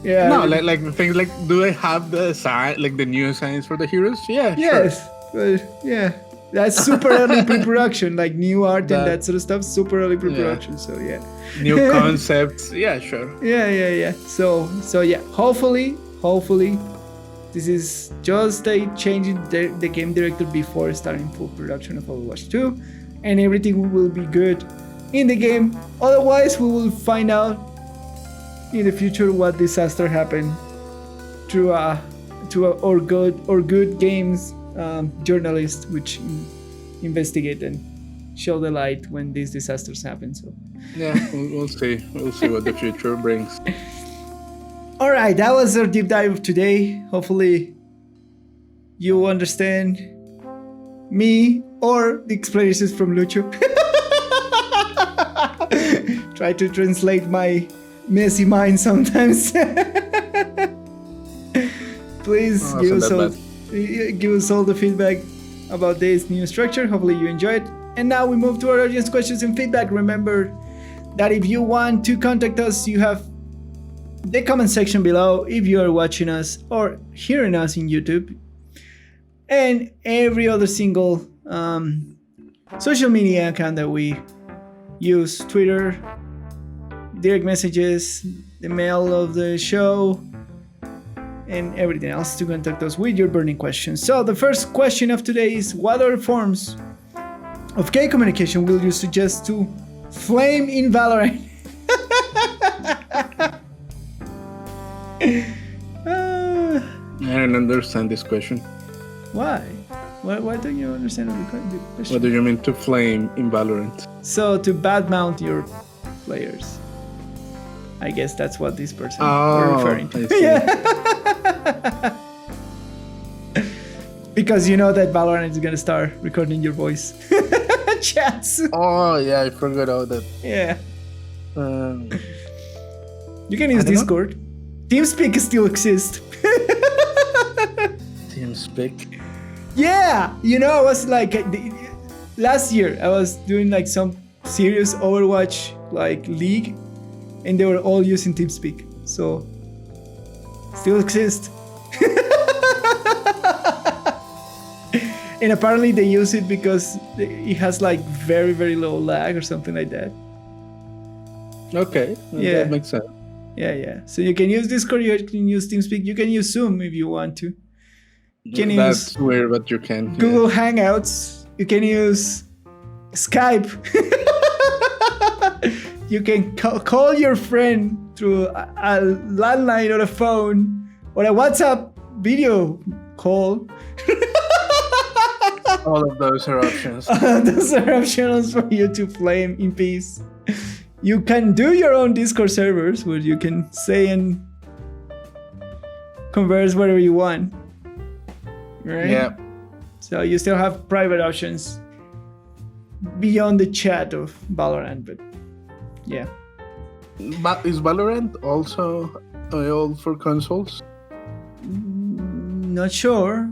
Yeah. No, like things like, do they have the new signs for the heroes? Yeah. Yes. Sure. Yeah. That's super early pre-production, like new art and that sort of stuff. Super early pre-production. So yeah. New concepts. Yeah, sure. Yeah. So yeah. Hopefully, this is just a change in the game director before starting full production of Overwatch 2, and everything will be good in the game. Otherwise, we will find out in the future what disaster happened to our good games journalists, which investigate and show the light when these disasters happen. So yeah, we'll see what the future brings. All right, that was our deep dive of today. Hopefully you understand me or the explanations from Lucho. Try to translate my messy mind sometimes. Please give us all the feedback about this new structure. Hopefully you enjoyed. And now we move to our audience questions and feedback. Remember that if you want to contact us, you have the comment section below if you are watching us or hearing us in YouTube, and every other single social media account that we use: Twitter, direct messages, the mail of the show, and everything else to contact us with your burning questions. So the first question of today is: what other forms of gay communication will you suggest to flame in Valorant? I don't understand this question. Why? Why don't you understand the question? What do you mean to flame in Valorant? So to badmouth your players. I guess that's what this person is referring to. Yeah. Because you know that Valorant is gonna start recording your voice chats. Oh yeah, I forgot all that. Yeah. You can use Discord. TeamSpeak still exists. TeamSpeak? Yeah! You know, I was like... last year, I was doing like some serious Overwatch like league, and they were all using TeamSpeak. So, still exists. And apparently they use it because it has like very, very low lag or something like that. Okay, that makes sense. Yeah. So you can use Discord, you can use TeamSpeak, you can use Zoom if you want to. That's weird, but you can. Google Hangouts. You can use Skype. You can call your friend through a landline or a phone or a WhatsApp video call. All of those are options. Those are options for you to flame in peace. You can do your own Discord servers where you can say and converse whatever you want. Right? Yeah. So you still have private options beyond the chat of Valorant, but yeah. Is Valorant also available for consoles? Not sure.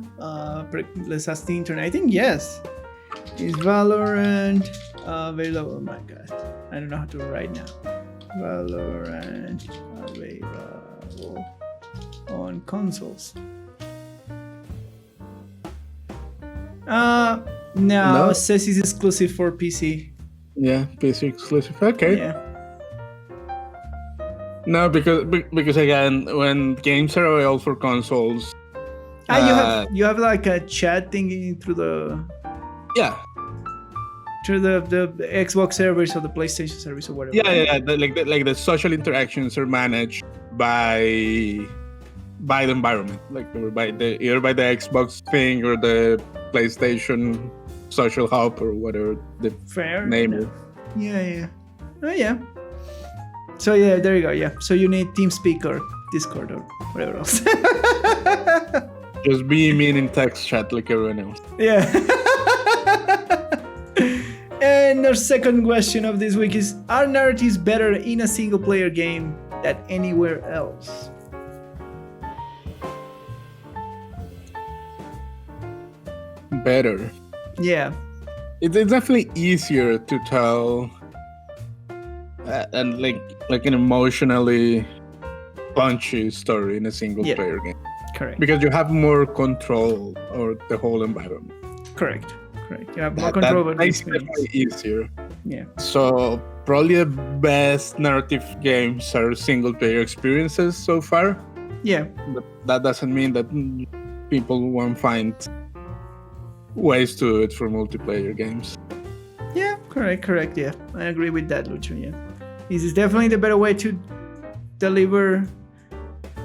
Let's ask the internet. I think yes. Is Valorant available? Oh my god. I don't know how to write now. Valorant available on consoles. No, it says it's exclusive for PC. Yeah, PC exclusive. Okay. Yeah. No, because again, when games are available for consoles, you have like a chat thing through the through the Xbox service or the PlayStation service or whatever. Yeah. Like the social interactions are managed by the environment, like either by the Xbox thing or the PlayStation social hub or whatever the name is. Yeah. Oh yeah. So yeah, there you go. Yeah. So you need TeamSpeak or Discord or whatever else. Just beam in text chat like everyone else. Yeah. And And our second question of this week is, are narratives better in a single player game than anywhere else? Better. Yeah. It's definitely easier to tell and like an emotionally punchy story in a single player game. Correct. Because you have more control over the whole environment. Correct. You have more control over the makes it experience. definitely easier. Yeah. So probably the best narrative games are single player experiences so far. Yeah. But that doesn't mean that people won't find ways to do it for multiplayer games. Yeah, correct. Yeah, I agree with that, Lucho. Yeah, this is definitely the better way to deliver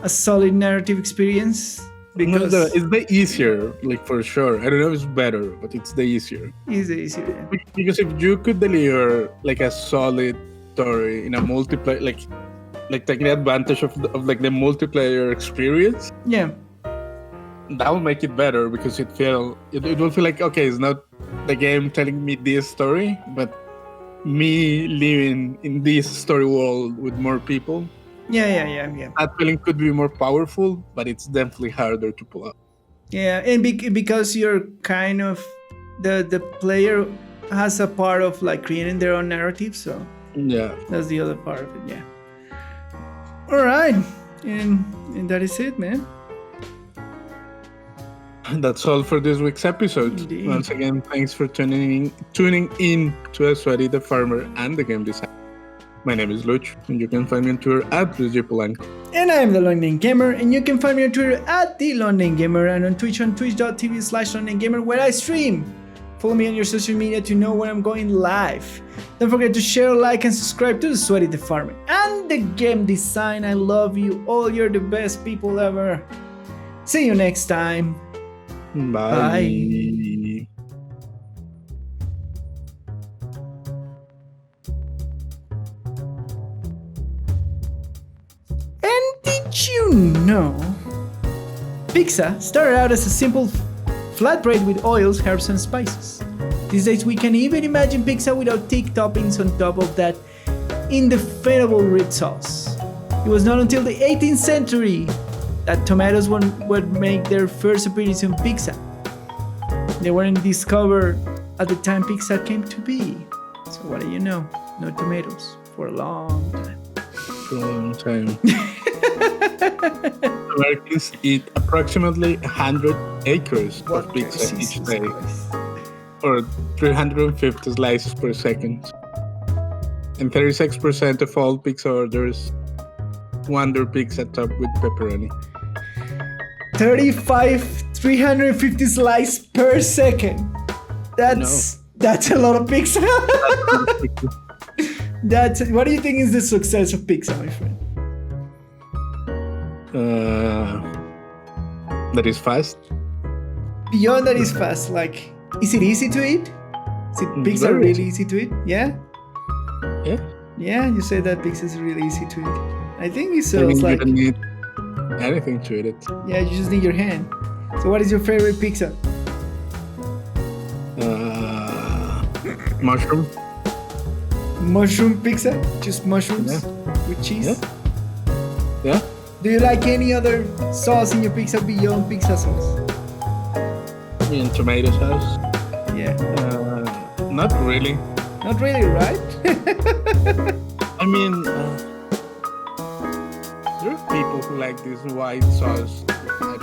a solid narrative experience because it's the easier, like for sure. I don't know if it's better, but it's the easier. It's easier. Yeah. Because if you could deliver like a solid story in a multiplayer, like taking advantage of like the multiplayer experience. Yeah. That will make it better because it will feel like, okay, it's not the game telling me this story, but me living in this story world with more people. Yeah. That feeling could be more powerful, but it's definitely harder to pull up. Yeah, and because you're kind of the player has a part of like creating their own narrative, so yeah, that's the other part of it. Yeah. All right, and that is it, man. That's all for this week's episode. Indeed. Once again, thanks for tuning in to Sweaty the Farmer and the Game Design. My name is Lucho, and you can find me on Twitter at @LuchoPolanco. And I am the London Gamer, and you can find me on Twitter at the London Gamer and on Twitch on twitch.tv/London Gamer, where I stream. Follow me on your social media to know when I'm going live. Don't forget to share, like, and subscribe to the Sweaty the Farmer and the Game Design. I love you all. You're the best people ever. See you next time. Bye. And did you know pizza started out as a simple flatbread with oils, herbs, and spices? These days we can even imagine pizza without thick toppings on top of that indefatigable red sauce. It was not until the 18th century that tomatoes would make their first appearance on pizza. They weren't discovered at the time pizza came to be. So what do you know? No tomatoes for a long time. For a long time. Americans eat approximately 100 acres of pizza each day, or 350 slices per second. And 36% of all pizza orders want their pizza topped with pepperoni. 350 slices per second. That's a lot of pizza. What do you think is the success of pizza, my friend? That is fast. Beyond that is fast. Like, is it easy to eat? Is it pizza Very really easy to eat? Yeah? Yeah. Yeah, you say that pizza is really easy to eat. I think so. I mean, It's you like, don't need anything to eat it. yeah, you just need your hand. So what is your favorite pizza? Mushroom. Mushroom pizza? Just mushrooms Yeah. with cheese? Yeah. Do you like any other sauce in your pizza beyond pizza sauce? And tomato sauce. Yeah. Not really. Not really, right? I mean, there are people who like this white sauce with